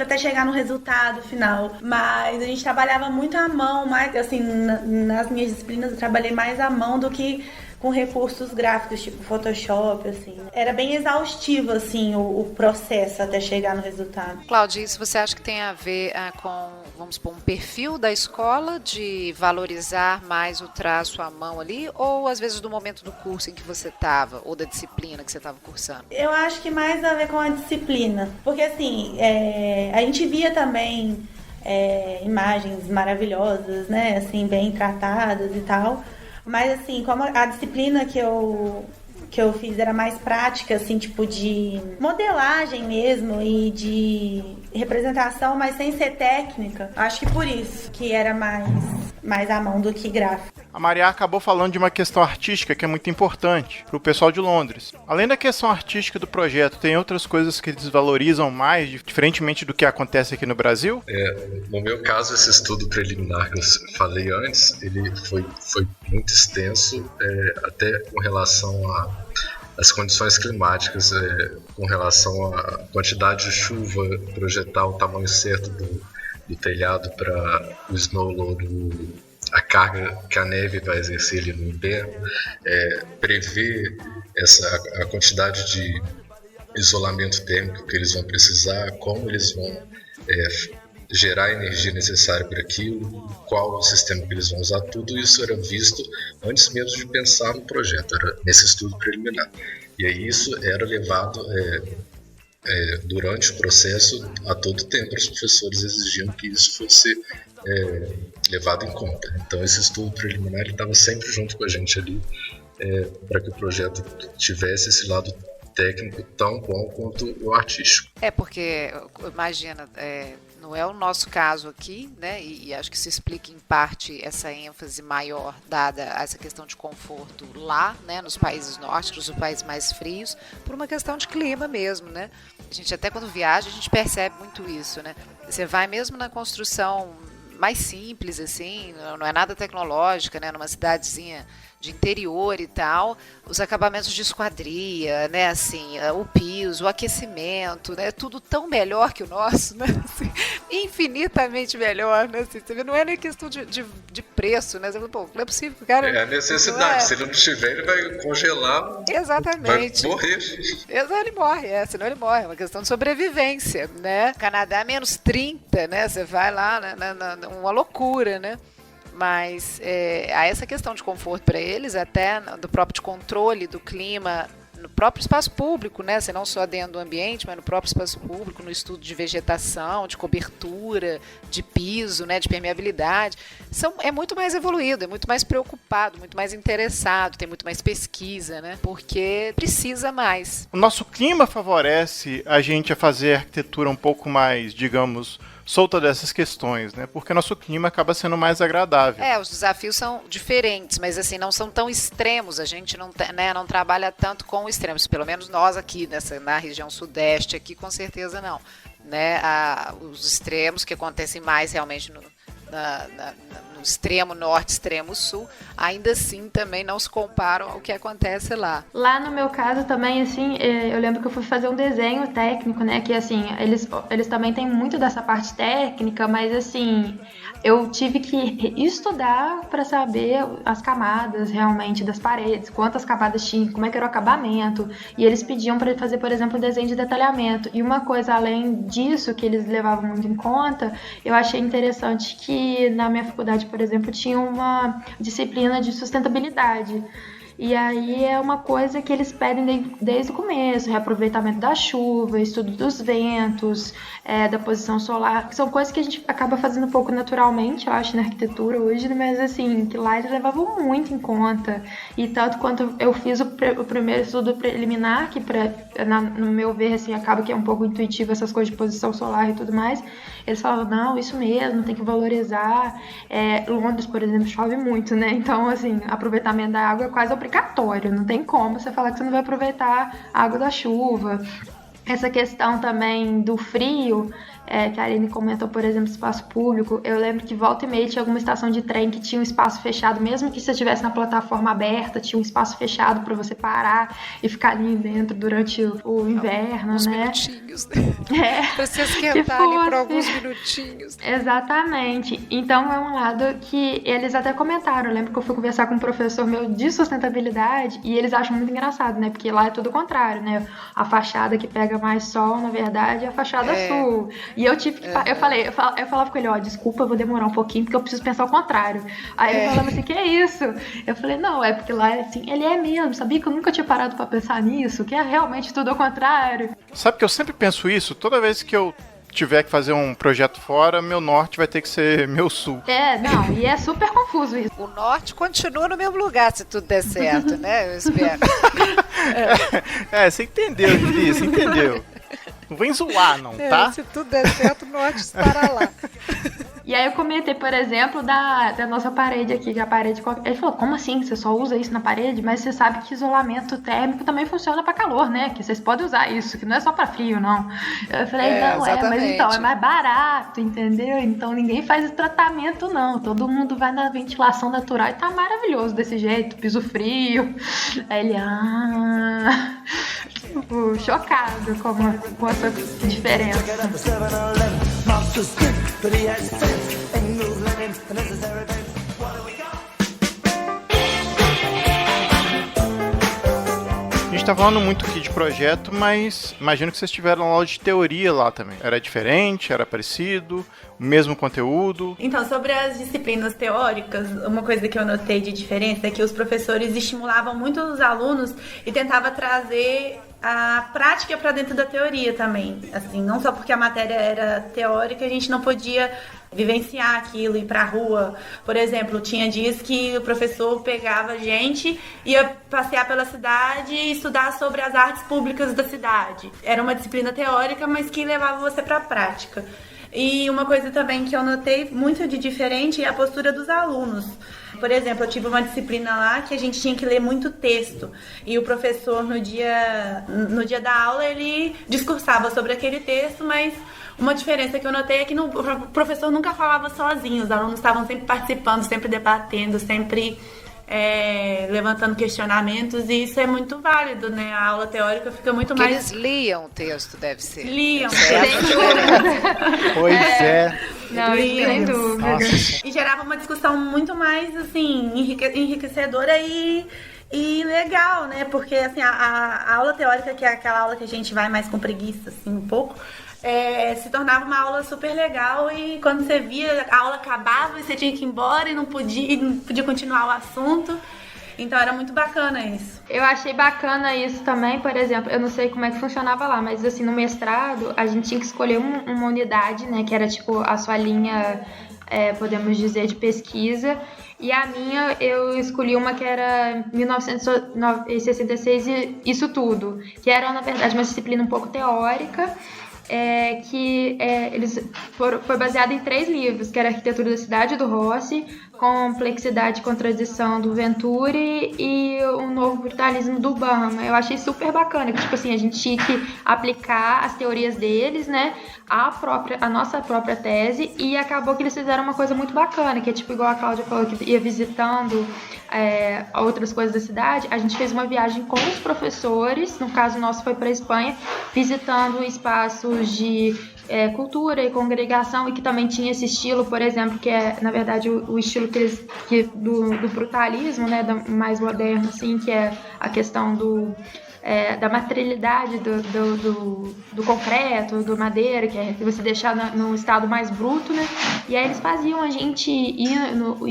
até chegar no resultado final. Mas a gente trabalhava muito à mão, mais, assim, nas minhas disciplinas eu trabalhei mais à mão do que com recursos gráficos, tipo Photoshop, assim. Era bem exaustivo, assim, o processo até chegar no resultado. Cláudia, isso você acha que tem a ver com, vamos supor, um perfil da escola de valorizar mais o traço à mão ali, ou às vezes do momento do curso em que você estava, ou da disciplina que você estava cursando? Eu acho que mais a ver com a disciplina, porque assim, a gente via também imagens maravilhosas, né, assim, bem tratadas e tal. Mas assim, como a disciplina que eu fiz era mais prática, assim, tipo de modelagem mesmo e de representação, mas sem ser técnica, acho que por isso que era mais à mão do que gráfico. A Mariá acabou falando de uma questão artística que é muito importante para o pessoal de Londres. Além da questão artística do projeto, tem outras coisas que eles valorizam mais, diferentemente do que acontece aqui no Brasil? No meu caso, esse estudo preliminar que eu falei antes, ele foi muito extenso, até com relação às condições climáticas, com relação à quantidade de chuva, projetar o tamanho certo do telhado para o snow load, a carga que a neve vai exercer ali no inverno, prever a quantidade de isolamento térmico que eles vão precisar, como eles vão gerar a energia necessária para aquilo, qual o sistema que eles vão usar, tudo isso era visto antes mesmo de pensar no projeto, era nesse estudo preliminar. E aí isso era levado durante o processo a todo tempo, os professores exigiam que isso fosse levado em conta. Então esse estudo preliminar estava sempre junto com a gente ali, para que o projeto tivesse esse lado técnico tão bom quanto o artístico. Porque, imagina, não é o nosso caso aqui, né? E acho que se explica em parte essa ênfase maior dada a essa questão de conforto lá, né? Nos países nórdicos, nos países mais frios, por uma questão de clima mesmo, né? A gente até quando viaja, a gente percebe muito isso, né? Você vai mesmo na construção mais simples, assim, não é nada tecnológica, né? Numa cidadezinha de interior e tal, os acabamentos de esquadria, né, assim, o piso, o aquecimento, né, tudo tão melhor que o nosso, né, assim, infinitamente melhor, né, assim, não é nem questão de preço, né, você fala, pô, não é possível que o cara... É a necessidade, se ele não tiver, ele vai congelar, exatamente, vai morrer. Ele morre, senão ele morre, é uma questão de sobrevivência, né, Canadá menos 30, né, você vai lá, né, uma loucura, né. Mas há essa questão de conforto para eles, até do próprio controle do clima no próprio espaço público, né? Você não só dentro do ambiente, mas no próprio espaço público, no estudo de vegetação, de cobertura, de piso, né? De permeabilidade. É muito mais evoluído, é muito mais preocupado, muito mais interessado, tem muito mais pesquisa, né? Porque precisa mais. O nosso clima favorece a gente a fazer arquitetura um pouco mais, digamos, solta dessas questões, né? Porque nosso clima acaba sendo mais agradável. Os desafios são diferentes, mas assim, não são tão extremos. A gente não trabalha tanto com extremos, pelo menos nós aqui na região sudeste, aqui com certeza não. Né? Os extremos que acontecem mais realmente no extremo norte, extremo sul, ainda assim também não se comparam ao que acontece lá. Lá no meu caso também, assim, eu lembro que eu fui fazer um desenho técnico, né, que assim, eles também têm muito dessa parte técnica, mas assim, eu tive que estudar para saber as camadas realmente das paredes, quantas camadas tinha, como é que era o acabamento, e eles pediam para fazer, por exemplo, um desenho de detalhamento. E uma coisa além disso que eles levavam muito em conta, eu achei interessante que na minha faculdade, por exemplo, tinha uma disciplina de sustentabilidade. E aí é uma coisa que eles pedem desde o começo, reaproveitamento da chuva, estudo dos ventos, da posição solar, que são coisas que a gente acaba fazendo um pouco naturalmente, eu acho, na arquitetura hoje, mas assim, que lá eles levavam muito em conta. E tanto quanto eu fiz o primeiro estudo preliminar, que no meu ver, assim, acaba que é um pouco intuitivo essas coisas de posição solar e tudo mais, eles falavam, não, isso mesmo, tem que valorizar. Londres, por exemplo, chove muito, né? Então, assim, aproveitamento da água é quase obrigatório, não tem como você falar que você não vai aproveitar a água da chuva. Essa questão também do frio, que a Aline comentou, por exemplo, espaço público, eu lembro que volta e meia tinha alguma estação de trem que tinha um espaço fechado, mesmo que você estivesse na plataforma aberta, tinha um espaço fechado para você parar e ficar ali dentro durante o inverno, uns né? Minutinhos, né? Para se esquentar ali por alguns minutinhos. Exatamente. Então é um lado que eles até comentaram. Eu lembro que eu fui conversar com um professor meu de sustentabilidade e eles acham muito engraçado, né? Porque lá é tudo o contrário, né? A fachada que pega mais sol, na verdade, é a fachada sul. E eu tive que... Eu falava com ele, desculpa, eu vou demorar um pouquinho, porque eu preciso pensar o contrário. Aí ele falava assim, que é isso? Eu falei, não, é porque lá, assim, ele é mesmo, sabia que eu nunca tinha parado pra pensar nisso, que é realmente tudo ao contrário. Sabe que eu sempre penso isso? Toda vez que eu tiver que fazer um projeto fora, meu norte vai ter que ser meu sul. E é super confuso isso. O norte continua no mesmo lugar, se tudo der certo, né? Eu espero. Você entendeu, Lili, você entendeu. Não vem zoar, não, tá? Se tudo der certo, o norte estará lá. E aí eu comentei, por exemplo, da nossa parede aqui, que a parede... Ele falou, como assim? Você só usa isso na parede? Mas você sabe que isolamento térmico também funciona para calor, né? Que vocês podem usar isso, que não é só para frio, não. Eu falei, mas então, é mais barato, entendeu? Então ninguém faz esse tratamento, não. Todo mundo vai na ventilação natural e tá maravilhoso desse jeito, piso frio. Aí ele, chocado com essa diferença. A gente tá falando muito aqui de projeto, mas imagino que vocês tiveram aula de teoria lá também. Era diferente? Era parecido? O mesmo conteúdo? Então, sobre as disciplinas teóricas, uma coisa que eu notei de diferença é que os professores estimulavam muito os alunos e tentavam trazer a prática para dentro da teoria também. Assim, não só porque a matéria era teórica, a gente não podia vivenciar aquilo, ir pra rua. Por exemplo, tinha dias que o professor pegava a gente, ia passear pela cidade e estudar sobre as artes públicas da cidade. Era uma disciplina teórica, mas que levava você pra prática. E uma coisa também que eu notei muito de diferente é a postura dos alunos. Por exemplo, eu tive uma disciplina lá que a gente tinha que ler muito texto. E o professor, no dia da aula, ele discursava sobre aquele texto, mas uma diferença que eu notei é que o professor nunca falava sozinho. Os alunos estavam sempre participando, sempre debatendo, sempre levantando questionamentos, e isso é muito válido, né? A aula teórica fica muito mais... Eles liam o texto, deve ser. Liam. Pois é. Não, sem dúvida. E gerava uma discussão muito mais, assim, enriquecedora e legal, né? Porque, assim, a aula teórica, que é aquela aula que a gente vai mais com preguiça, assim, um pouco, se tornava uma aula super legal, e quando você via, a aula acabava e você tinha que ir embora e não podia continuar o assunto. Então era muito bacana isso. Eu achei bacana isso também, por exemplo, eu não sei como é que funcionava lá, mas assim, no mestrado, a gente tinha que escolher uma unidade, né, que era tipo a sua linha, podemos dizer, de pesquisa, e a minha, eu escolhi uma que era 1966 e isso tudo, que era, na verdade, uma disciplina um pouco teórica, foi baseada em 3 livros, que era Arquitetura da Cidade, do Rossi, Complexidade e Contradição, do Venturi, e O Novo Brutalismo, do Bahama. Eu achei super bacana, que tipo assim, a gente tinha que aplicar as teorias deles, né, a nossa própria tese, e acabou que eles fizeram uma coisa muito bacana, que é tipo igual a Cláudia falou, que ia visitando outras coisas da cidade. A gente fez uma viagem com os professores, no caso nosso foi para a Espanha, visitando espaços de cultura e congregação, e que também tinha esse estilo, por exemplo, que é, na verdade, o estilo do brutalismo, né, mais moderno, assim, que é a questão da materialidade do concreto, do madeira, que é você deixar no estado mais bruto, né? E aí eles faziam a gente ir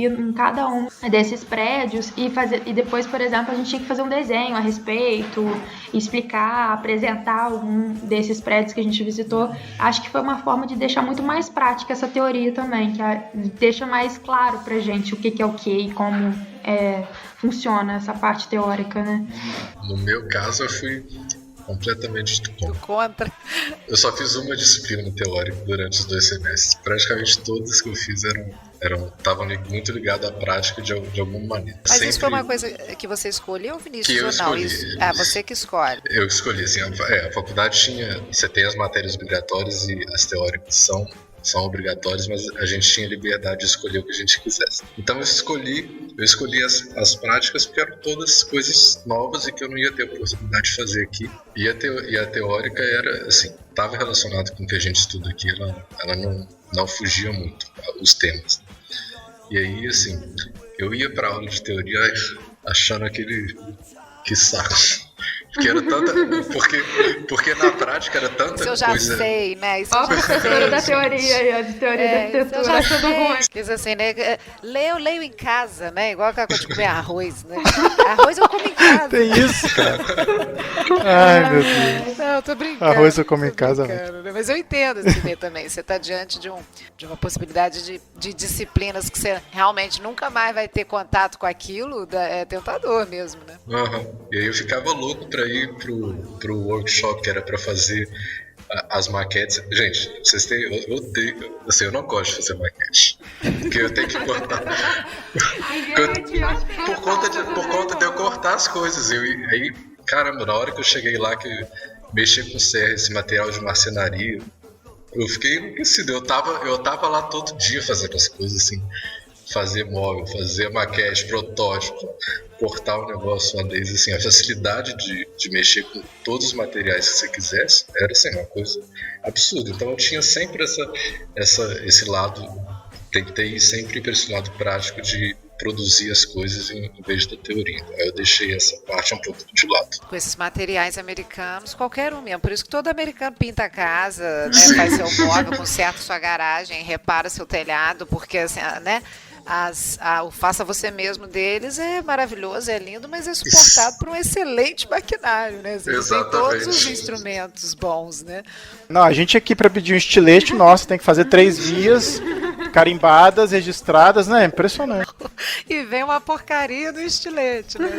em cada um desses prédios e depois, por exemplo, a gente tinha que fazer um desenho a respeito, explicar, apresentar algum desses prédios que a gente visitou. Acho que foi uma forma de deixar muito mais prática essa teoria também, que deixa mais claro pra gente o que é o que e como funciona essa parte teórica, né? No meu caso, eu fui completamente do contra. Eu só fiz uma disciplina teórica durante os 2 semestres. Praticamente todas que eu fiz estavam muito ligadas à prática de alguma maneira. Mas isso foi uma coisa que você escolheu, Vinícius, ou não? Você que escolhe. Eu escolhi, assim, a faculdade você tem as matérias obrigatórias e as teóricas são obrigatórias, mas a gente tinha liberdade de escolher o que a gente quisesse. Então eu escolhi as práticas porque eram todas coisas novas e que eu não ia ter a possibilidade de fazer aqui. E a teórica era, assim, estava relacionada com o que a gente estuda aqui, ela não fugia muito, os temas. E aí, assim, eu ia para aula de teoria achando que saco. Porque era tanta. Porque na prática era tanta coisa. Isso eu já sei, né? Isso eu já sei. Da teoria, de teoria da arquitetura. Eu já sei. Diz assim, né? Leio em casa, né? Igual aquela coisa de comer arroz, né? Arroz eu como em casa. Tem isso, cara. Ai, meu Deus. Não, eu tô brincando. Arroz eu como em casa, né? Mas eu entendo esse ideia também. Você tá diante de uma possibilidade de disciplinas que você realmente nunca mais vai ter contato com aquilo. É tentador mesmo, né? Uhum. E aí eu ficava louco pra ir pro workshop que era pra fazer as maquetes. Gente, vocês têm, eu odeio, assim, eu não gosto de fazer maquete, porque eu tenho que cortar. Por conta de eu cortar as coisas. Aí, caramba, na hora que eu cheguei lá, que eu mexi com serra, esse material de marcenaria, eu fiquei enlouquecido. Eu tava lá todo dia fazendo as coisas, assim, fazer móvel, fazer maquete, protótipo, cortar o negócio uma vez, assim, a facilidade de mexer com todos os materiais que você quisesse era, assim, uma coisa absurda. Então eu tinha sempre esse lado, tentei sempre ir para esse lado prático de produzir as coisas em vez da teoria. Aí eu deixei essa parte um pouco de lado. Com esses materiais americanos, qualquer um mesmo. Por isso que todo americano pinta a casa, né, faz seu móvel, conserta sua garagem, repara seu telhado, porque, assim, né, o faça você mesmo deles é maravilhoso, é lindo, mas é suportado por um excelente maquinário, né? Você tem todos os instrumentos bons, né? Não, a gente aqui para pedir um estilete, nossa, tem que fazer 3 vias carimbadas, registradas, né? Impressionante. E vem uma porcaria do estilete, né?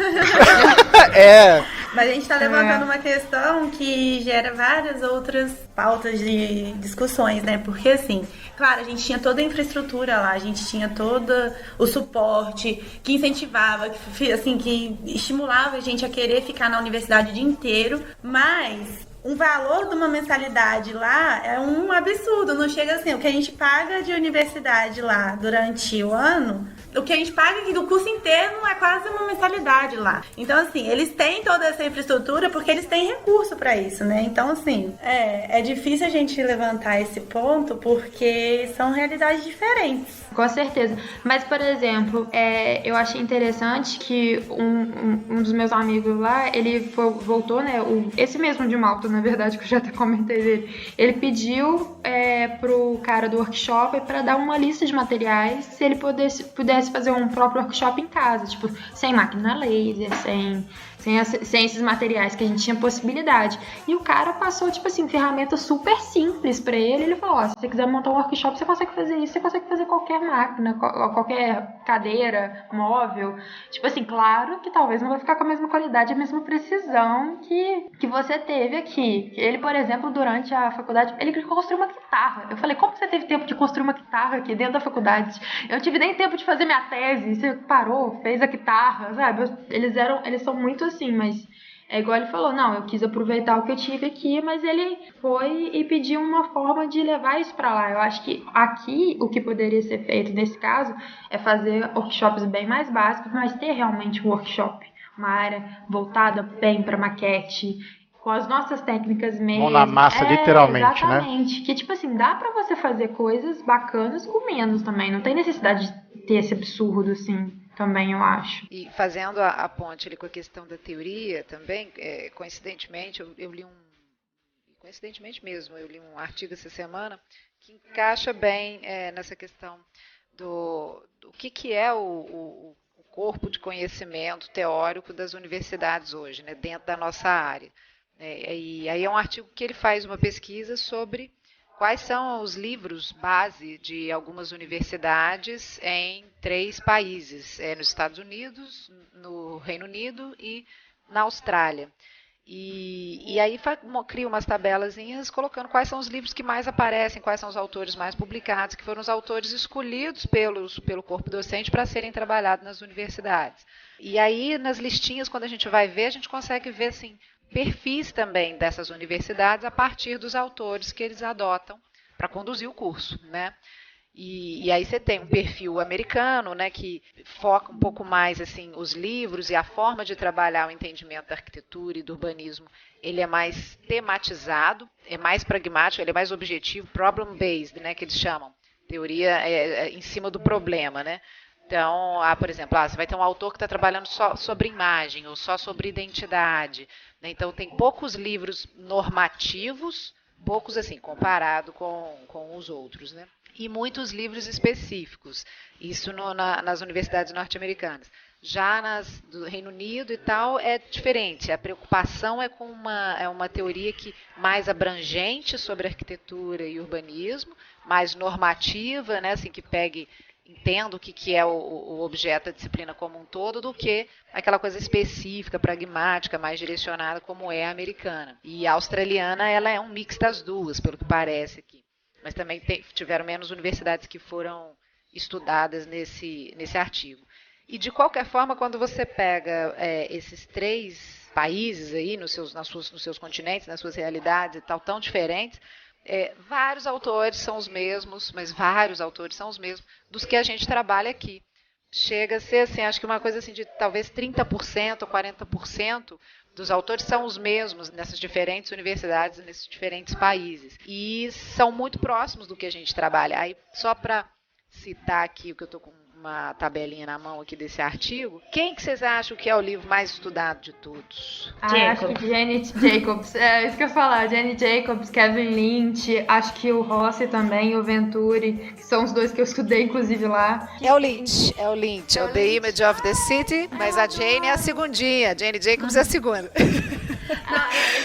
Mas a gente está levantando uma questão que gera várias outras pautas de discussões, né? Porque, assim, claro, a gente tinha toda a infraestrutura lá, a gente tinha todo o suporte que incentivava, que estimulava a gente a querer ficar na universidade o dia inteiro, mas o valor de uma mensalidade lá é um absurdo, não chega assim, o que a gente paga de universidade lá durante o ano, o que a gente paga aqui do curso inteiro é quase uma mensalidade lá. Então, assim, eles têm toda essa infraestrutura porque eles têm recurso para isso, né? Então, assim, é difícil a gente levantar esse ponto porque são realidades diferentes. Com certeza. Mas, por exemplo, eu achei interessante que um dos meus amigos lá, ele voltou, né? Esse mesmo de Malta, na verdade, que eu já até comentei dele. Ele pediu pro cara do workshop para dar uma lista de materiais se ele pudesse fazer um próprio workshop em casa, tipo, sem máquina laser, sem esses materiais que a gente tinha possibilidade. E o cara passou, tipo assim, ferramentas super simples pra ele. Ele falou, se você quiser montar um workshop, você consegue fazer isso, você consegue fazer qualquer máquina, qualquer cadeira, móvel. Tipo assim, claro que talvez não vai ficar com a mesma qualidade, a mesma precisão que você teve aqui. Ele, por exemplo, durante a faculdade, ele construiu uma guitarra. Eu falei, como você teve tempo de construir uma guitarra aqui dentro da faculdade? Eu não tive nem tempo de fazer minha tese. Você parou, fez a guitarra, sabe? Eles são muito assim, mas é igual ele falou, não, eu quis aproveitar o que eu tive aqui, mas ele foi e pediu uma forma de levar isso pra lá. Eu acho que aqui o que poderia ser feito nesse caso é fazer workshops bem mais básicos, mas ter realmente um workshop, uma área voltada bem pra maquete, com as nossas técnicas mesmo. Mão na massa, literalmente, exatamente, né? Que tipo assim, dá pra você fazer coisas bacanas com menos também, não tem necessidade de ter esse absurdo assim. Também eu acho. E fazendo a ponte ali com a questão da teoria também, coincidentemente, eu li coincidentemente mesmo, eu li um artigo essa semana que encaixa bem nessa questão do que é o corpo de conhecimento teórico das universidades hoje, né, dentro da nossa área. E aí é um artigo que ele faz uma pesquisa sobre quais são os livros base de algumas universidades em 3 países, nos Estados Unidos, no Reino Unido e na Austrália. E aí cria umas tabelazinhas colocando quais são os livros que mais aparecem, quais são os autores mais publicados, que foram os autores escolhidos pelo corpo docente para serem trabalhados nas universidades. E aí, nas listinhas, quando a gente vai ver, a gente consegue ver, assim, perfis também dessas universidades a partir dos autores que eles adotam para conduzir o curso, né? E aí você tem um perfil americano, né, que foca um pouco mais assim os livros e a forma de trabalhar o entendimento da arquitetura e do urbanismo. Ele é mais tematizado, é mais pragmático, ele é mais objetivo, problem-based, né, que eles chamam. Teoria em cima do problema, né? Então, por exemplo, você vai ter um autor que está trabalhando só sobre imagem ou só sobre identidade, né? Então, tem poucos livros normativos, poucos assim, comparado com os outros, né? E muitos livros específicos, isso nas universidades norte-americanas. Já do Reino Unido e tal, é diferente. A preocupação é com uma teoria mais abrangente sobre arquitetura e urbanismo, mais normativa, né, assim, que entenda o que é o objeto da disciplina como um todo, do que aquela coisa específica, pragmática, mais direcionada, como é a americana. E a australiana, ela é um mix das duas, pelo que parece aqui. Mas também tiveram menos universidades que foram estudadas nesse artigo. E, de qualquer forma, quando você pega esses 3 países aí, nos seus continentes, nas suas realidades e tal, tão diferentes, vários autores são os mesmos, mas vários autores são os mesmos dos que a gente trabalha aqui. Chega a ser, assim, acho que uma coisa assim de talvez 30% ou 40% dos autores são os mesmos nessas diferentes universidades, nesses diferentes países. E são muito próximos do que a gente trabalha. Aí, só para citar aqui o que eu estou com uma tabelinha na mão aqui desse artigo, quem que vocês acham que é o livro mais estudado de todos? Acho que Janet Jacobs, isso que eu ia falar, Janet Jacobs, Kevin Lynch, acho que o Rossi também, o Venturi, que são os 2 que eu estudei, inclusive, lá. É o Lynch, é o The Image of the City, mas a Jane é a segundinha, a Jane Jacobs é a segunda.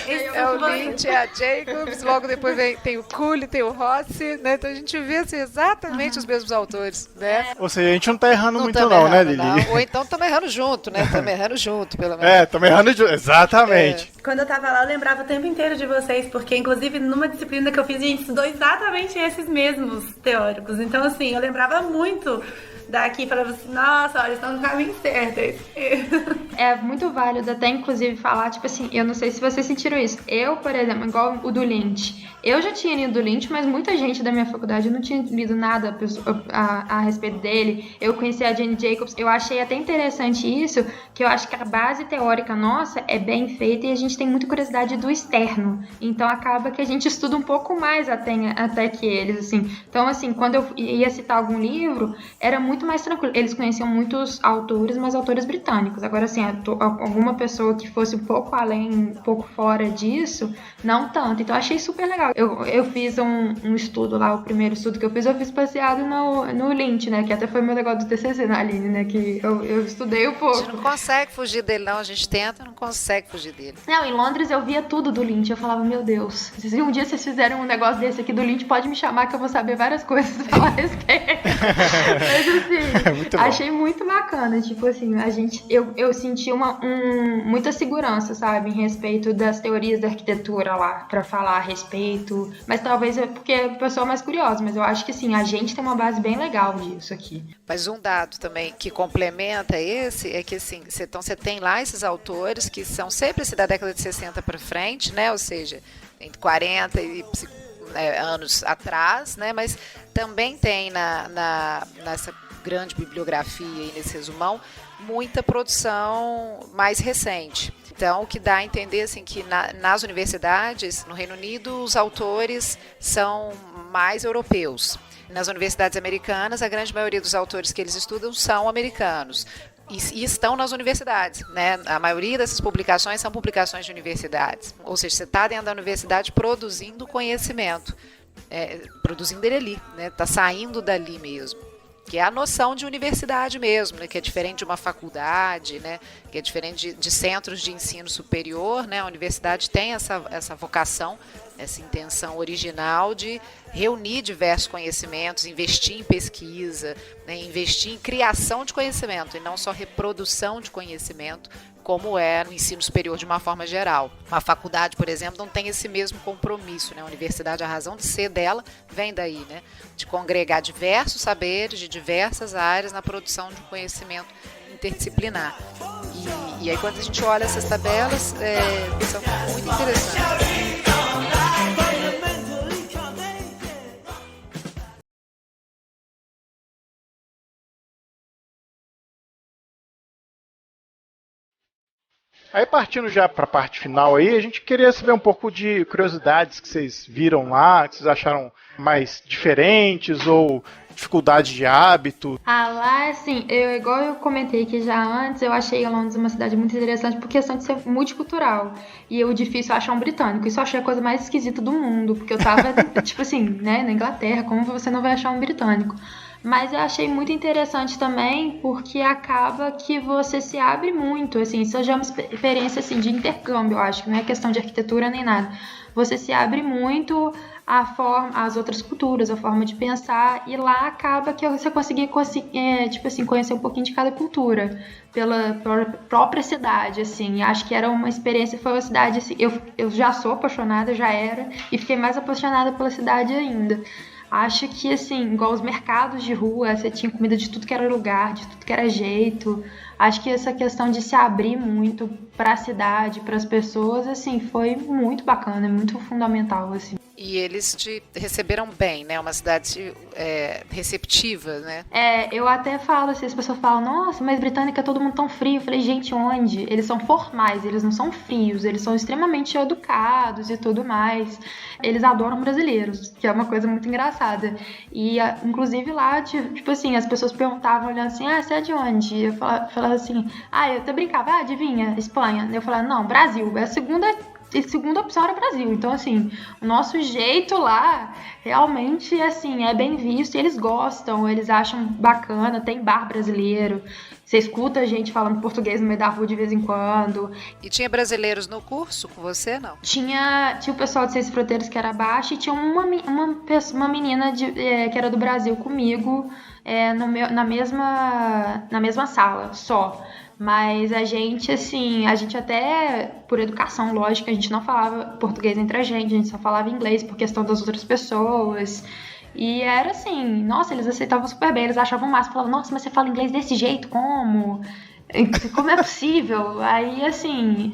É o Lynch, é a Jacobs, logo depois tem o Cooley, tem o Rossi, né? Então a gente vê assim, exatamente os mesmos autores, né? Ou seja, a gente não tá errando muito não, né, Lili? Não. Ou então estamos errando junto, né? Estamos errando junto, pelo menos. Estamos errando junto, exatamente. Quando eu tava lá, eu lembrava o tempo inteiro de vocês, porque inclusive numa disciplina que eu fiz, a gente estudou exatamente esses mesmos teóricos. Então, assim, eu lembrava muito daqui falava assim, nossa, olha, estão no caminho certo. É muito válido até, inclusive, falar, tipo assim, eu não sei se vocês sentiram isso. Eu, por exemplo, igual o do Lynch. Eu já tinha lido do Lynch, mas muita gente da minha faculdade não tinha lido nada a respeito dele. Eu conheci a Jane Jacobs. Eu achei até interessante isso, que eu acho que a base teórica nossa é bem feita e a gente tem muita curiosidade do externo. Então, acaba que a gente estuda um pouco mais até que eles, assim. Então, assim, quando eu ia citar algum livro, era muito mais tranquilo. Eles conheciam muitos autores, mas autores britânicos. Agora, assim, alguma pessoa que fosse um pouco além, um pouco fora disso, não tanto. Então, eu achei super legal. Eu fiz um estudo lá, o primeiro estudo que eu fiz baseado no Lynch, né? Que até foi meu negócio do TCC na Aline, né? Que eu estudei um pouco. A gente não consegue fugir dele, não. A gente tenta, não consegue fugir dele. Não, em Londres eu via tudo do Lynch. Eu falava, meu Deus, se um dia vocês fizerem um negócio desse aqui do Lynch, pode me chamar que eu vou saber várias coisas a falar a respeito. Mas assim, achei muito bacana. Tipo assim, eu senti muita segurança, sabe? Em respeito das teorias da arquitetura lá, pra falar a respeito. Mas talvez é porque a pessoa é mais curiosa, mas eu acho que sim, a gente tem uma base bem legal disso aqui. Mas um dado também que complementa esse é que assim, então você tem lá esses autores que são sempre da década de 60 para frente, né? Ou seja, tem 40 anos atrás, né? Mas também tem nessa grande bibliografia e nesse resumão muita produção mais recente. Então, o que dá a entender assim, que nas universidades, no Reino Unido, os autores são mais europeus. Nas universidades americanas, a grande maioria dos autores que eles estudam são americanos. E estão nas universidades, né? A maioria dessas publicações são publicações de universidades. Ou seja, você está dentro da universidade produzindo conhecimento, produzindo ele ali, né? Está saindo dali mesmo. Que é a noção de universidade mesmo, né? Que é diferente de uma faculdade, né? Que é diferente de centros de ensino superior, né? A universidade tem essa vocação, essa intenção original de reunir diversos conhecimentos, investir em pesquisa, né? Investir em criação de conhecimento e não só reprodução de conhecimento, como é no ensino superior de uma forma geral. Uma faculdade, por exemplo, não tem esse mesmo compromisso, né? A universidade, a razão de ser dela vem daí, né? De congregar diversos saberes de diversas áreas na produção de um conhecimento interdisciplinar. E aí, quando a gente olha essas tabelas, são muito interessantes. Aí partindo já para a parte final aí, a gente queria saber um pouco de curiosidades que vocês viram lá, que vocês acharam mais diferentes ou dificuldade de hábito. Lá, assim, igual eu comentei aqui já antes, eu achei Londres uma cidade muito interessante por questão de ser multicultural. E o difícil é achar um britânico. Isso eu achei a coisa mais esquisita do mundo, porque eu tava, tipo assim, né, na Inglaterra, como você não vai achar um britânico? Mas eu achei muito interessante também, porque acaba que você se abre muito, assim, isso já é uma experiência assim, de intercâmbio, eu acho, que não é questão de arquitetura nem nada. Você se abre muito às outras culturas, a forma de pensar, e lá acaba que você conseguir tipo assim, conhecer um pouquinho de cada cultura, pela própria cidade, assim. Acho que era uma experiência, foi uma cidade, assim, eu já sou apaixonada, já era, e fiquei mais apaixonada pela cidade ainda. Acho que, assim, igual os mercados de rua, você tinha comida de tudo que era lugar, de tudo que era jeito. Acho que essa questão de se abrir muito para a cidade, para as pessoas, assim, foi muito bacana, muito fundamental, assim. E eles te receberam bem, né? Uma cidade receptiva, né? Eu até falo, assim, as pessoas falam, nossa, mas Britânica é todo mundo tão frio. Eu falei, gente, onde? Eles são formais, eles não são frios, eles são extremamente educados e tudo mais. Eles adoram brasileiros, que é uma coisa muito engraçada. E, inclusive, lá, tipo assim, as pessoas perguntavam, olhando assim, você é de onde? Eu falava assim, eu até brincava, adivinha, Espanha. Eu falava, não, Brasil, é a segunda opção era Brasil. Então, assim, o nosso jeito lá realmente, assim, é bem visto. E eles gostam, eles acham bacana. Tem bar brasileiro. Você escuta a gente falando português no meio da rua de vez em quando. E tinha brasileiros no curso com você, não? Tinha o pessoal de Seis Fronteiras que era baixo. E tinha uma menina que era do Brasil comigo na mesma sala, só. Mas a gente até, por educação, lógico, a gente não falava português entre a gente só falava inglês por questão das outras pessoas. E era assim, nossa, eles aceitavam super bem, eles achavam massa, falavam, nossa, mas você fala inglês desse jeito, como? Como é possível? Aí, assim,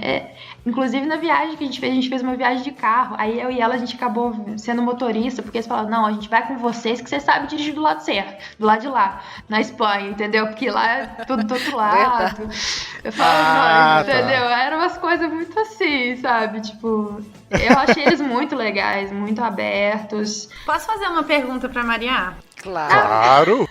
inclusive na viagem que a gente fez uma viagem de carro, aí eu e ela, a gente acabou sendo motorista, porque eles falaram, não, a gente vai com vocês que você sabe dirigir do lado certo, do lado de lá, na Espanha, entendeu? Porque lá é tudo do outro lado. Eu falo, entendeu? Eram umas coisas muito assim, sabe? Tipo, eu achei eles muito legais, muito abertos. Posso fazer uma pergunta pra Maria? Claro!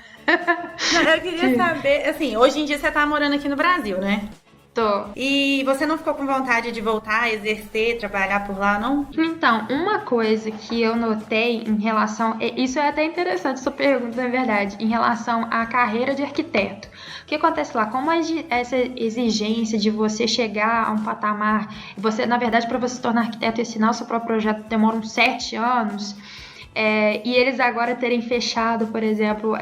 Não, eu queria saber, assim, hoje em dia você tá morando aqui no Brasil, né? Tô. E você não ficou com vontade de voltar, exercer, trabalhar por lá, não? Então, uma coisa que eu notei em relação... Isso é até interessante, sua pergunta, na verdade, em relação à carreira de arquiteto. O que acontece lá? Como essa exigência de você chegar a um patamar... Você, na verdade, para você se tornar arquiteto e assinar o seu próprio projeto demora uns 7 anos... e eles agora terem fechado, por exemplo,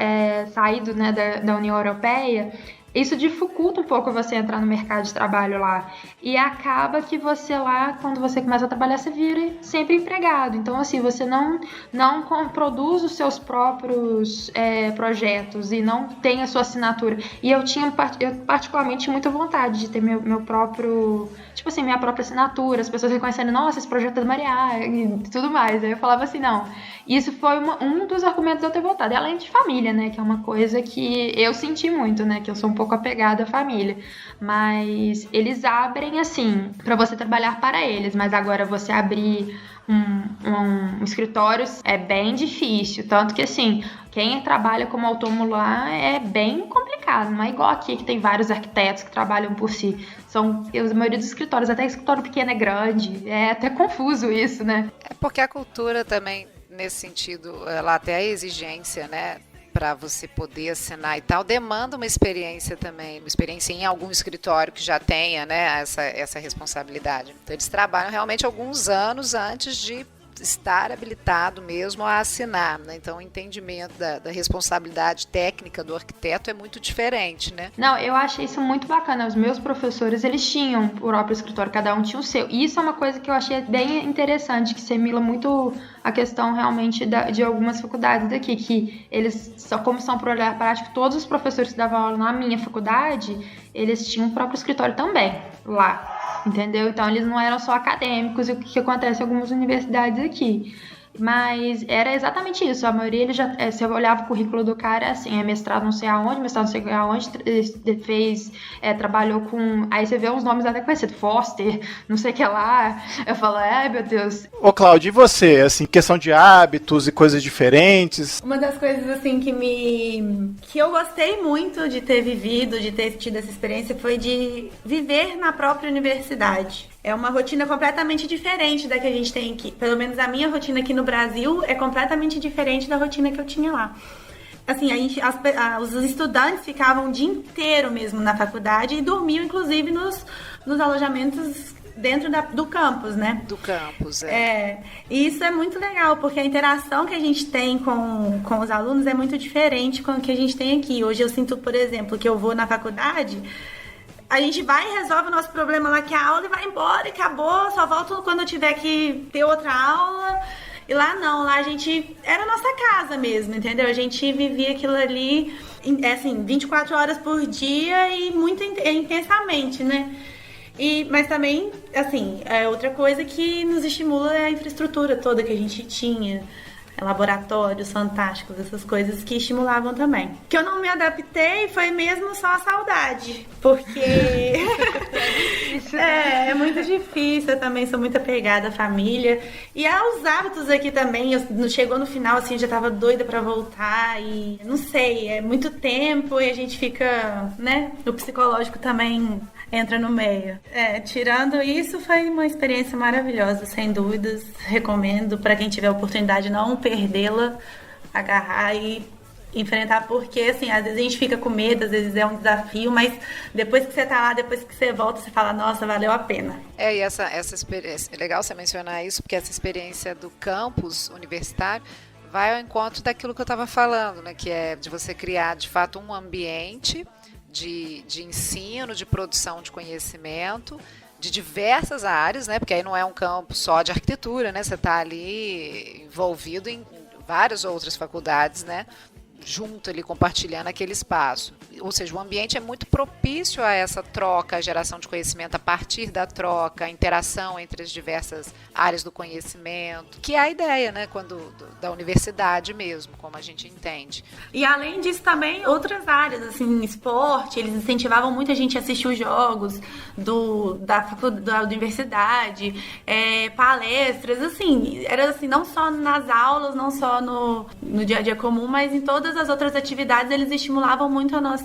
saído, né, da União Europeia, isso dificulta um pouco você entrar no mercado de trabalho lá. E acaba que você lá, quando você começa a trabalhar, você vira sempre empregado. Então, assim, você não produz os seus próprios projetos e não tem a sua assinatura. E eu particularmente tinha muita vontade de ter meu próprio... Tipo assim, minha própria assinatura, as pessoas reconhecendo, nossa, esse projeto é da Maria e tudo mais. Aí eu falava assim, não. Isso foi um dos argumentos de eu ter voltado. E além de família, né, que é uma coisa que eu senti muito, né, que eu sou um pouco apegada à família. Mas eles abrem, assim, pra você trabalhar para eles. Mas agora você abrir um escritório é bem difícil. Tanto que, assim, quem trabalha como autônomo lá é bem complicado. Não é igual aqui, que tem vários arquitetos que trabalham por si. A maioria dos escritórios, até escritório pequeno é grande. É até confuso isso, né? É porque a cultura também, nesse sentido, ela até a exigência, né? Para você poder assinar e tal, demanda uma experiência também, uma experiência em algum escritório que já tenha, né, essa responsabilidade. Então, eles trabalham realmente alguns anos antes de estar habilitado mesmo a assinar, né? Então o entendimento da responsabilidade técnica do arquiteto é muito diferente, né? Não, eu achei isso muito bacana. Os meus professores, eles tinham o próprio escritório, cada um tinha o seu. E isso é uma coisa que eu achei bem interessante, que assimila muito a questão realmente de algumas faculdades daqui, que eles, como são por olhar prático, todos os professores que davam aula na minha faculdade, eles tinham o próprio escritório também lá, entendeu? Então eles não eram só acadêmicos, o que acontece em algumas universidades aqui. Mas era exatamente isso, a maioria, ele já, você olhava o currículo do cara, assim, mestrado não sei aonde, mestrado não sei aonde, fez, trabalhou com, aí você vê uns nomes até conhecidos, Foster, não sei o que lá, eu falo, ai meu Deus. Ô Cláudia, e você, assim, questão de hábitos e coisas diferentes? Uma das coisas, assim, que eu gostei muito de ter vivido, de ter tido essa experiência, foi de viver na própria universidade. É uma rotina completamente diferente da que a gente tem aqui. Pelo menos a minha rotina aqui no Brasil é completamente diferente da rotina que eu tinha lá. Assim, os estudantes ficavam o dia inteiro mesmo na faculdade e dormiam, inclusive, nos alojamentos dentro do campus, né? Do campus, E isso é muito legal, porque a interação que a gente tem com os alunos é muito diferente com o que a gente tem aqui. Hoje eu sinto, por exemplo, que eu vou na faculdade... A gente vai e resolve o nosso problema lá, que é a aula, e vai embora, e acabou, só volto quando eu tiver que ter outra aula. E lá não, lá a gente... Era a nossa casa mesmo, entendeu? A gente vivia aquilo ali, assim, 24 horas por dia e muito intensamente, né? Mas também, assim, outra coisa que nos estimula é a infraestrutura toda que a gente tinha. Laboratórios fantásticos, essas coisas que estimulavam também. O que eu não me adaptei foi mesmo só a saudade, porque é muito difícil, eu também sou muito apegada à família e aos hábitos aqui também. Chegou no final, assim, eu já tava doida pra voltar e não sei, é muito tempo e a gente fica, né, o psicológico também entra no meio. Tirando isso, foi uma experiência maravilhosa, sem dúvidas. Recomendo para quem tiver a oportunidade não perdê-la, agarrar e enfrentar, porque assim, às vezes a gente fica com medo, às vezes é um desafio, mas depois que você tá lá, depois que você volta, você fala, nossa, valeu a pena. E essa experiência, é legal você mencionar isso, porque essa experiência do campus universitário vai ao encontro daquilo que eu estava falando, né, que é de você criar, de fato, um ambiente de ensino, de produção de conhecimento, de diversas áreas, né? Porque aí não é um campo só de arquitetura, né? Você está ali envolvido em várias outras faculdades, né? Junto ali, compartilhando aquele espaço. Ou seja, o ambiente é muito propício a essa troca, a geração de conhecimento a partir da troca, a interação entre as diversas áreas do conhecimento, que é a ideia, né, da universidade mesmo, como a gente entende. E além disso também, outras áreas, assim, esporte, eles incentivavam muito a gente a assistir os jogos da universidade, palestras, assim, era assim, não só nas aulas, não só no dia a dia comum, mas em todas as outras atividades eles estimulavam muito a nossa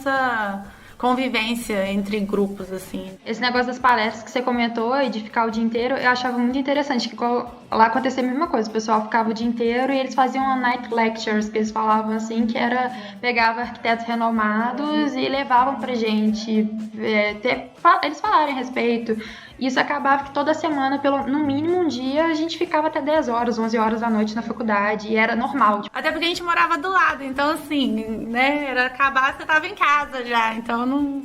convivência entre grupos, assim. Esse negócio das palestras que você comentou e de ficar o dia inteiro, eu achava muito interessante, que lá acontecia a mesma coisa, o pessoal ficava o dia inteiro e eles faziam night lectures, que eles falavam assim, que era, pegava arquitetos renomados e levavam pra gente, eles falarem a respeito. Isso acabava que toda semana, no mínimo um dia, a gente ficava até 10 horas, 11 horas da noite na faculdade, e era normal. Até porque a gente morava do lado, então assim, né, era acabar, você tava em casa já, então não...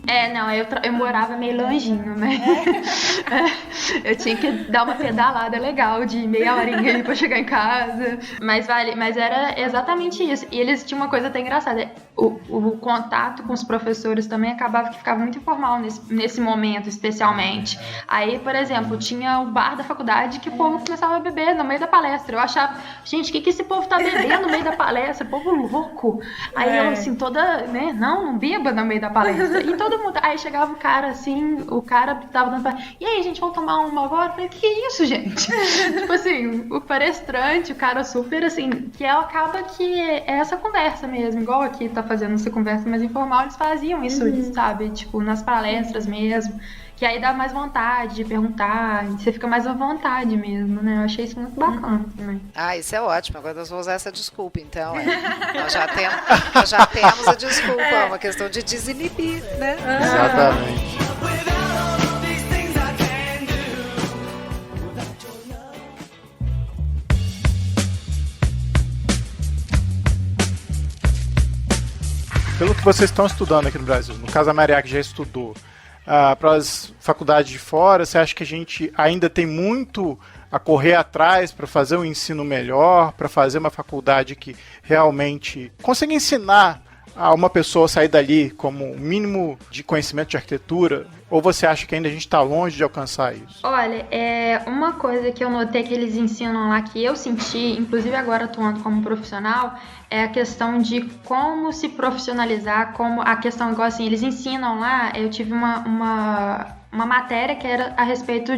Eu morava meio longinho, né? Eu tinha que dar uma pedalada legal de meia horinha ali pra chegar em casa, mas era exatamente isso. E eles tinham uma coisa até engraçada, o contato com os professores também acabava que ficava muito informal nesse momento, especialmente. Aí, por exemplo, tinha o bar da faculdade que o povo começava a beber no meio da palestra. Eu achava, gente, o que esse povo tá bebendo no meio da palestra? Povo louco. Aí eu, assim, toda, né, não beba no meio da palestra. E todo mundo, aí chegava o cara, assim, o cara tava dando pra... E aí, gente, vamos tomar uma agora? Eu falei, que isso, gente? Tipo assim, o palestrante, o cara super, assim, que acaba que é essa conversa mesmo, igual aqui tá fazendo essa conversa mais informal, eles faziam isso, sabe? Tipo, nas palestras mesmo. Que aí dá mais vontade de perguntar, você fica mais à vontade mesmo, né? Eu achei isso muito bacana também. Isso é ótimo, agora nós vamos usar essa desculpa, então. Nós já temos a desculpa, é uma questão de desinibir, né? Exatamente. Pelo que vocês estão estudando aqui no Brasil, no caso a Maria que já estudou, para as faculdades de fora, você acha que a gente ainda tem muito a correr atrás para fazer um ensino melhor, para fazer uma faculdade que realmente consiga ensinar a uma pessoa sair dali como um mínimo de conhecimento de arquitetura? Ou você acha que ainda a gente está longe de alcançar isso? Olha, uma coisa que eu notei que eles ensinam lá, que eu senti, inclusive agora atuando como profissional, é a questão de como se profissionalizar, como a questão, igual assim, eles ensinam lá, eu tive uma matéria que era a respeito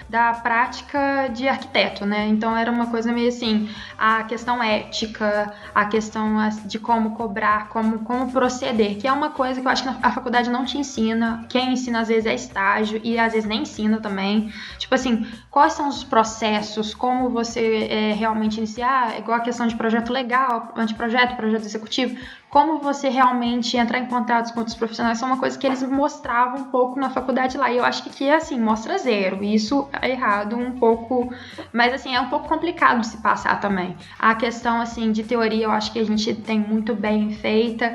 da prática de arquiteto, né? Então era uma coisa meio assim, a questão ética, a questão de como cobrar, como proceder, que é uma coisa que eu acho que a faculdade não te ensina. Quem ensina às vezes é estágio e às vezes nem ensina também. Tipo assim, quais são os processos, como você realmente iniciar, igual a questão de projeto legal, anteprojeto, projeto executivo, como você realmente entrar em contato com outros profissionais, são uma coisa que eles mostravam um pouco na faculdade lá, e eu acho que aqui, assim, mostra zero, e isso é errado um pouco, mas assim, é um pouco complicado de se passar também. A questão, assim, de teoria, eu acho que a gente tem muito bem feita.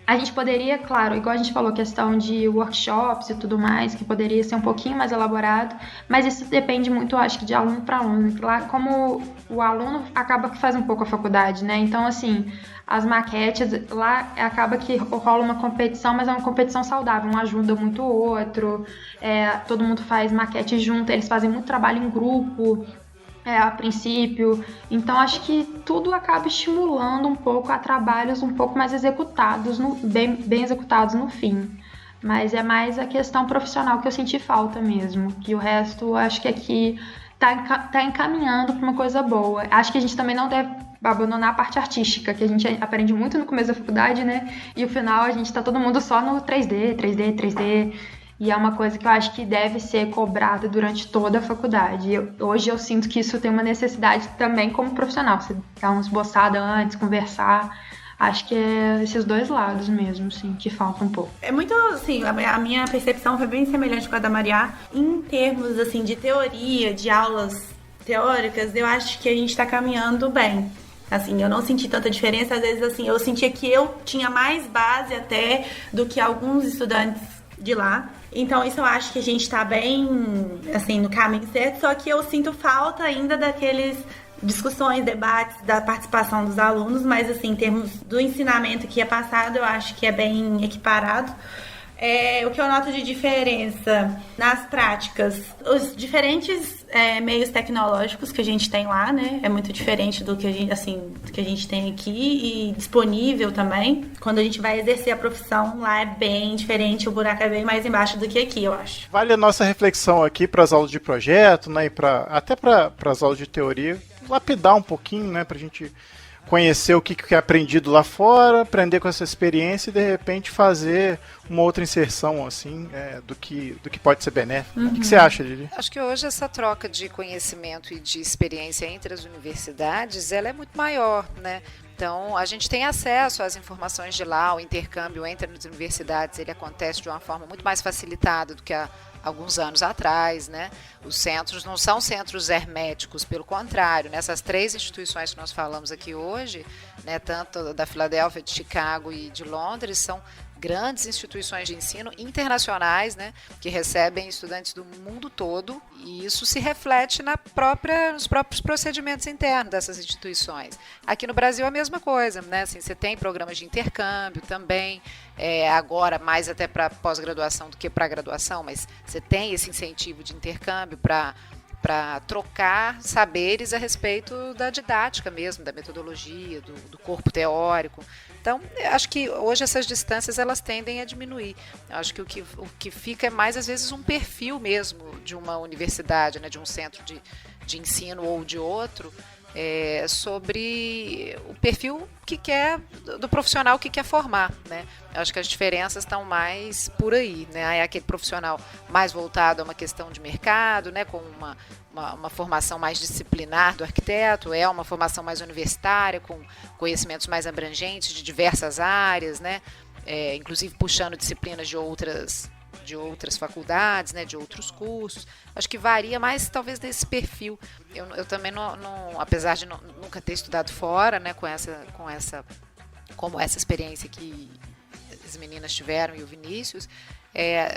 A gente poderia, claro, igual a gente falou, questão de workshops e tudo mais, que poderia ser um pouquinho mais elaborado, mas isso depende muito, eu acho que de aluno para aluno. Lá, como o aluno acaba que faz um pouco a faculdade, né? Então, assim, as maquetes, lá acaba que rola uma competição, mas é uma competição saudável, um ajuda muito o outro, todo mundo faz maquete junto, eles fazem muito trabalho em grupo, a princípio. Então acho que tudo acaba estimulando um pouco a trabalhos um pouco mais executados, bem executados no fim. Mas é mais a questão profissional que eu senti falta mesmo. Que o resto acho que aqui tá encaminhando para uma coisa boa. Acho que a gente também não deve abandonar a parte artística, que a gente aprende muito no começo da faculdade, né? E no final a gente tá todo mundo só no 3D. E é uma coisa que eu acho que deve ser cobrada durante toda a faculdade. Hoje eu sinto que isso tem uma necessidade também como profissional. Você dar uma esboçada antes, conversar. Acho que é esses dois lados mesmo, sim, que falta um pouco. É muito, assim, a minha percepção foi bem semelhante com a da Maria. Em termos, assim, de teoria, de aulas teóricas, eu acho que a gente tá caminhando bem. Assim, eu não senti tanta diferença. Às vezes, assim, eu sentia que eu tinha mais base até do que alguns estudantes de lá. Então, isso eu acho que a gente tá bem, assim, no caminho certo, só que eu sinto falta ainda discussões, debates, da participação dos alunos, mas assim, em termos do ensinamento que é passado, eu acho que é bem equiparado. O que eu noto de diferença nas práticas, os diferentes meios tecnológicos que a gente tem lá, né? É muito diferente do que a gente tem aqui e disponível também. Quando a gente vai exercer a profissão, lá é bem diferente, o buraco é bem mais embaixo do que aqui, eu acho. Vale a nossa reflexão aqui para as aulas de projeto, né? E até para as aulas de teoria, lapidar um pouquinho, né? Para a gente conhecer o que é aprendido lá fora, aprender com essa experiência e de repente fazer uma outra inserção assim do que pode ser benéfico. O que você acha, Lili? Acho que hoje essa troca de conhecimento e de experiência entre as universidades, ela é muito maior, né? Então, a gente tem acesso às informações de lá, o intercâmbio entre as universidades, ele acontece de uma forma muito mais facilitada do que há alguns anos atrás, né? Os centros não são centros herméticos, pelo contrário, nessas 3 instituições que nós falamos aqui hoje, né, tanto da Filadélfia, de Chicago e de Londres, são grandes instituições de ensino internacionais, né, que recebem estudantes do mundo todo, e isso se reflete nos próprios procedimentos internos dessas instituições. Aqui no Brasil é a mesma coisa, né? Assim, você tem programas de intercâmbio também, agora mais até para pós-graduação do que para graduação, mas você tem esse incentivo de intercâmbio para trocar saberes a respeito da didática mesmo, da metodologia, do corpo teórico. Então, acho que hoje essas distâncias elas tendem a diminuir. Eu acho que o que fica é mais, às vezes, um perfil mesmo de uma universidade, né, de um centro de ensino ou de outro, sobre o perfil que quer, do profissional que quer formar, né? Eu acho que as diferenças estão mais por aí, né? É aquele profissional mais voltado a uma questão de mercado, né? Com uma formação mais disciplinar do arquiteto, uma formação mais universitária, com conhecimentos mais abrangentes de diversas áreas, né? Inclusive puxando disciplinas de outras faculdades, né, de outros cursos. Acho que varia mais talvez desse perfil. Eu também não, apesar de nunca ter estudado fora, né, como essa experiência que as meninas tiveram e o Vinícius,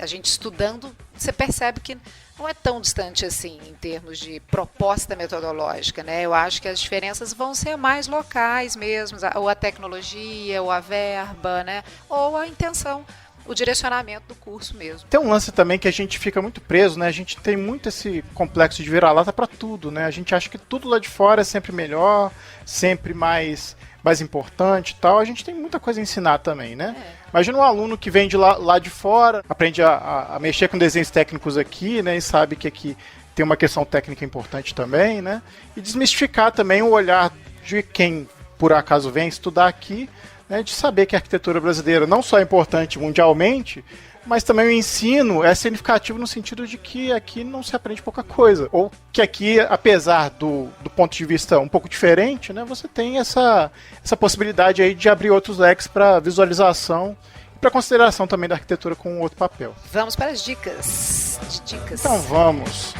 a gente estudando, você percebe que não é tão distante assim em termos de proposta metodológica, né? Eu acho que as diferenças vão ser mais locais mesmo, ou a tecnologia, ou a verba, né, ou a intenção, o direcionamento do curso mesmo. Tem um lance também que a gente fica muito preso, né? A gente tem muito esse complexo de vira-lata para tudo, né? A gente acha que tudo lá de fora é sempre melhor, sempre mais importante e tal. A gente tem muita coisa a ensinar também, né? Imagina um aluno que vem de lá de fora, aprende a mexer com desenhos técnicos aqui, né? E sabe que aqui tem uma questão técnica importante também, né? E desmistificar também o olhar de quem, por acaso, vem estudar aqui, né, de saber que a arquitetura brasileira não só é importante mundialmente, mas também o ensino é significativo no sentido de que aqui não se aprende pouca coisa. Ou que aqui, apesar do ponto de vista um pouco diferente, né, você tem essa possibilidade aí de abrir outros leques para visualização e para consideração também da arquitetura com outro papel. Vamos para as dicas. Então vamos.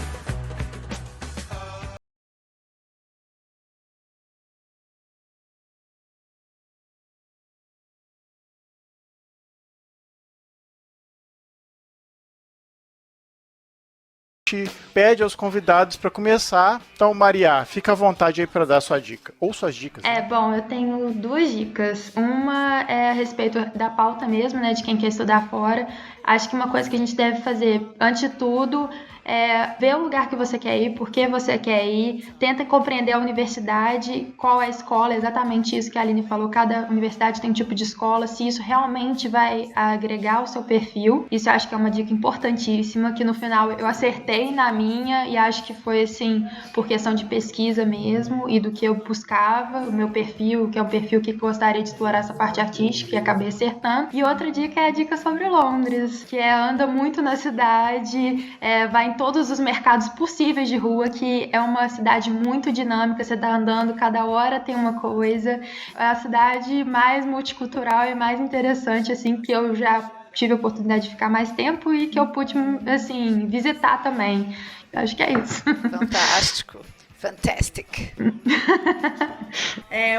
Pede aos convidados para começar. Então, Maria, fica à vontade aí para dar a sua dica. Ou suas dicas. Né? Bom, eu tenho 2 dicas. Uma é a respeito da pauta mesmo, né, de quem quer estudar fora. Acho que uma coisa que a gente deve fazer, antes de tudo, é ver o lugar que você quer ir, por que você quer ir, tenta compreender a universidade, qual é a escola, exatamente isso que a Aline falou, cada universidade tem um tipo de escola, se isso realmente vai agregar o seu perfil. Isso eu acho que é uma dica importantíssima, que no final eu acertei na minha e acho que foi assim, por questão de pesquisa mesmo e do que eu buscava, o meu perfil, que é um perfil que gostaria de explorar essa parte artística e acabei acertando. E outra dica é a dica sobre Londres, que anda muito na cidade, vai em todos os mercados possíveis de rua, que é uma cidade muito dinâmica, você tá andando, cada hora tem uma coisa. É a cidade mais multicultural e mais interessante, assim, que eu já tive a oportunidade de ficar mais tempo e que eu pude, assim, visitar também. Eu acho que é isso. Fantástico. Fantastic.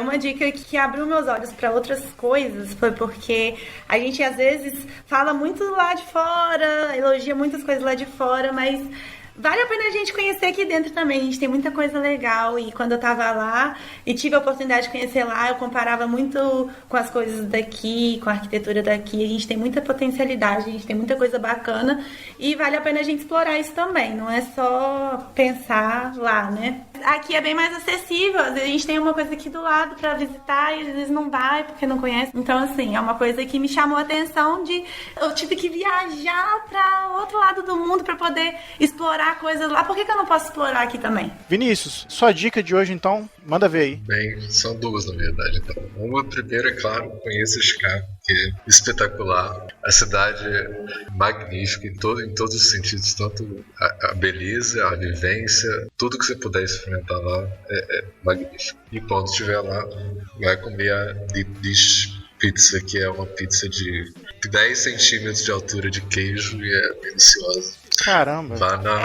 Uma dica que abriu meus olhos para outras coisas foi porque a gente às vezes fala muito lá de fora, elogia muitas coisas lá de fora, mas vale a pena a gente conhecer aqui dentro também. A gente tem muita coisa legal. E quando eu tava lá e tive a oportunidade de conhecer lá, eu comparava muito com as coisas daqui, com a arquitetura daqui. A gente tem muita potencialidade, a gente tem muita coisa bacana. E vale a pena a gente explorar isso também. Não é só pensar lá, né? Aqui é bem mais acessível. Às vezes a gente tem uma coisa aqui do lado pra visitar e às vezes não vai porque não conhece. Então, assim, é uma coisa que me chamou a atenção de... Eu tive que viajar pra outro lado do mundo pra poder explorar coisas lá. Por que eu não posso explorar aqui também? Vinícius, sua dica de hoje, então, manda ver aí. Bem, são duas, na verdade. Então, uma primeira, é claro, conheça Chicago, que é espetacular. A cidade é magnífica em todos os sentidos, tanto a beleza, a vivência, tudo que você puder experimentar lá é magnífico. E quando estiver lá, vai comer a Deep Dish Pizza, que é uma pizza de 10 centímetros de altura de queijo e é deliciosa. Caramba.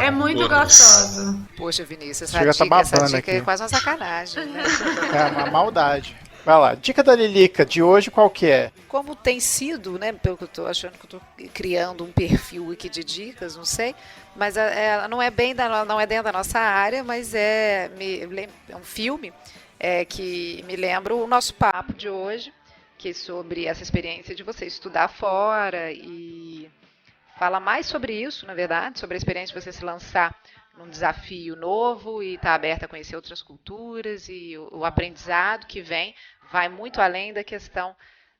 É muito gostoso. Poxa, Vinícius, essa dica aqui é quase uma sacanagem, né? É uma maldade. Vai lá, dica da Lilica de hoje qual que é? Como tem sido, né, pelo que eu tô achando que eu tô criando um perfil aqui de dicas, não sei, mas não é dentro da nossa área, mas é um filme que me lembra o nosso papo de hoje, que é sobre essa experiência de você estudar fora e fala mais sobre isso, na verdade, sobre a experiência de você se lançar num desafio novo e estar aberta a conhecer outras culturas e o aprendizado que vai muito além da questão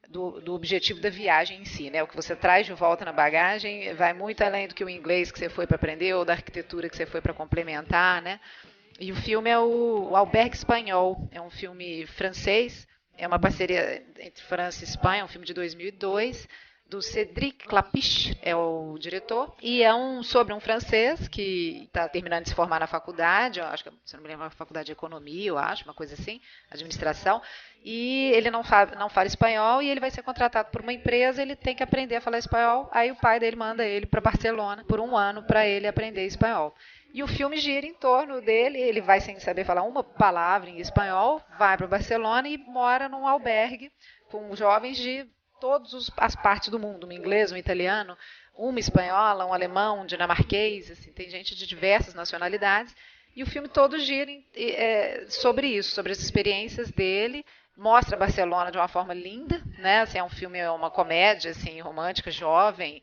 do objetivo da viagem em si, né? O que você traz de volta na bagagem vai muito além do que o inglês que você foi para aprender ou da arquitetura que você foi para complementar, né? E o filme é o Albergue Espanhol, é um filme francês, é uma parceria entre França e Espanha, é um filme de 2002, do Cédric Clapiche, é o diretor, e é sobre um francês que está terminando de se formar na faculdade, eu acho que, se não me lembro, uma faculdade de economia, eu acho, uma coisa assim, administração, e ele não fala espanhol e ele vai ser contratado por uma empresa, ele tem que aprender a falar espanhol, aí o pai dele manda ele para Barcelona por 1 ano para ele aprender espanhol. E o filme gira em torno dele, ele vai sem saber falar uma palavra em espanhol, vai para Barcelona e mora num albergue com jovens de todas as partes do mundo, um inglês, um italiano, uma espanhola, um alemão, um dinamarquês, assim, tem gente de diversas nacionalidades, e o filme todo gira sobre isso, sobre as experiências dele, mostra Barcelona de uma forma linda, né? Assim, é um filme, é uma comédia assim, romântica, jovem.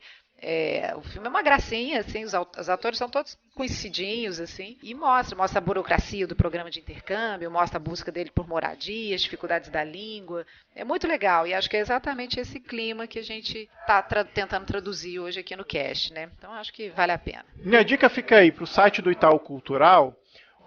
O filme é uma gracinha, assim, os atores são todos conhecidinhos, assim, e mostra a burocracia do programa de intercâmbio, mostra a busca dele por moradia, as dificuldades da língua. É muito legal, e acho que é exatamente esse clima que a gente está tentando traduzir hoje aqui no Cast, né? Então acho que vale a pena. Minha dica fica aí para o site do Itaú Cultural,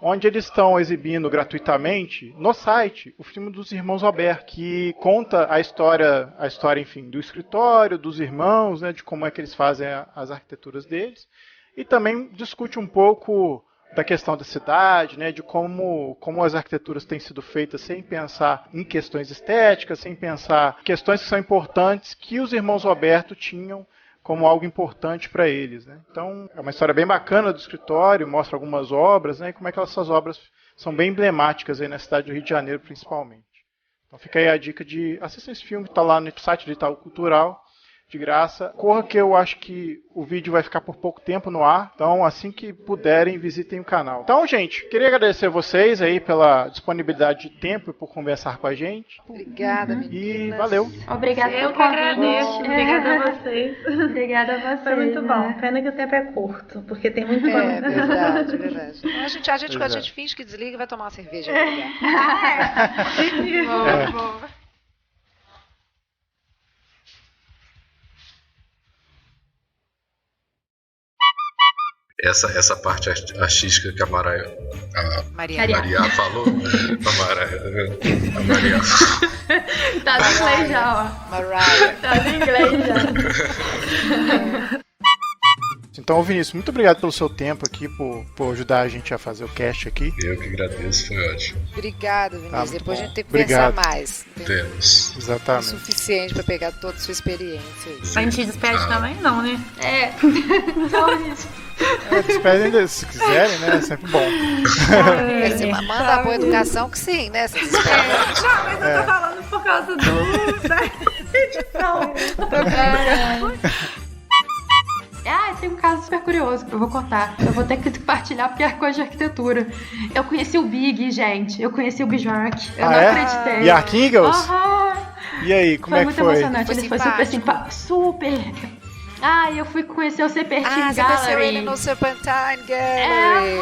onde eles estão exibindo gratuitamente no site o filme dos Irmãos Albert, que conta a história, enfim, do escritório, dos irmãos, né, de como é que eles fazem as arquiteturas deles, e também discute um pouco da questão da cidade, né, de como as arquiteturas têm sido feitas sem pensar em questões estéticas, sem pensar em questões que são importantes que os irmãos Alberto tinham como algo importante para eles, né? Então, é uma história bem bacana do escritório, mostra algumas obras, né? E como é que essas obras são bem emblemáticas aí na cidade do Rio de Janeiro, principalmente. Então fica aí a dica de assistir esse filme, que está lá no site do Itaú Cultural, de graça. Corra que eu acho que o vídeo vai ficar por pouco tempo no ar, então assim que puderem, visitem o canal. Então, gente, queria agradecer a vocês aí pela disponibilidade de tempo e por conversar com a gente. Obrigada, meninas. E valeu. Obrigada Eu pelo que agradeço. convite. Obrigada a vocês. Obrigada a vocês. Foi muito bom. Né? Pena que o tempo é curto, porque tem muito bom. É verdade. Quando a gente finge que desliga, vai tomar uma cerveja. Boa. Essa parte artística que a Maria falou, a Maria. Tá no inglês já, ó. Mariah. Tá no inglês já. Então, Vinícius, muito obrigado pelo seu tempo aqui, por ajudar a gente a fazer o cast aqui. Eu que agradeço, foi ótimo. Obrigado, Vinícius. Depois bom. a gente tem que conversar Obrigado. mais. Temos. O Exatamente. suficiente para pegar toda a sua experiência. A gente despede também? Não, né? Despedem se quiserem, né? É sempre bom. Você manda a boa educação que sim, né? Você espera. Não, mas eu tô falando por causa da edição. tem um caso super curioso que eu vou contar. Eu vou ter que compartilhar porque é coisa de arquitetura. Eu conheci o Big, gente. Eu conheci o Bjork. Eu não acreditei. Bjork Ingels? Aham. E aí, como é que foi? Foi muito emocionante. Ele foi super simpático. Super. Eu fui conhecer o Serpentine você Gallery. conheceu ele no Serpentine Gallery.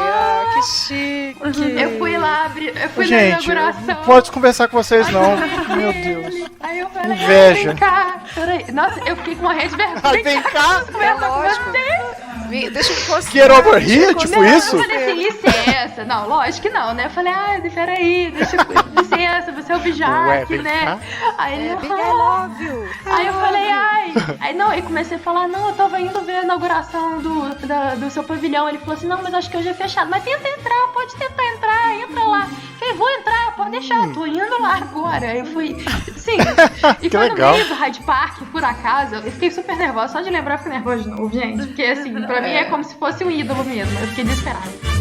Que chique. Eu fui lá, eu fui na Gente, inauguração. não pode conversar com vocês, não. Meu Deus. Aí eu falei, Inveja. vem cá. Peraí. Nossa, eu fiquei com uma rede de vergonha. Vem cá. É lógico. Deixa eu postar. Get over here? Tipo isso? Eu falei assim, licença. Não, lógico que não, né? Eu falei, peraí, licença, você é o Bjork, né? Aí ele, Big I love you. Aí eu falei, aí comecei a falar, não, eu tava indo ver a inauguração do seu pavilhão. Ele falou assim, não, mas acho que hoje é fechado. Mas tenta entrar, pode tentar entrar, entra lá. Eu falei, vou entrar, pode deixar, tô indo lá agora. Eu fui, sim. E Que foi legal. no meio do Hyde Park, por acaso, eu fiquei super nervosa. Só de lembrar, eu fiquei nervosa de novo, gente. Porque assim, pra mim é como se fosse um ídolo mesmo. Eu fiquei desesperada.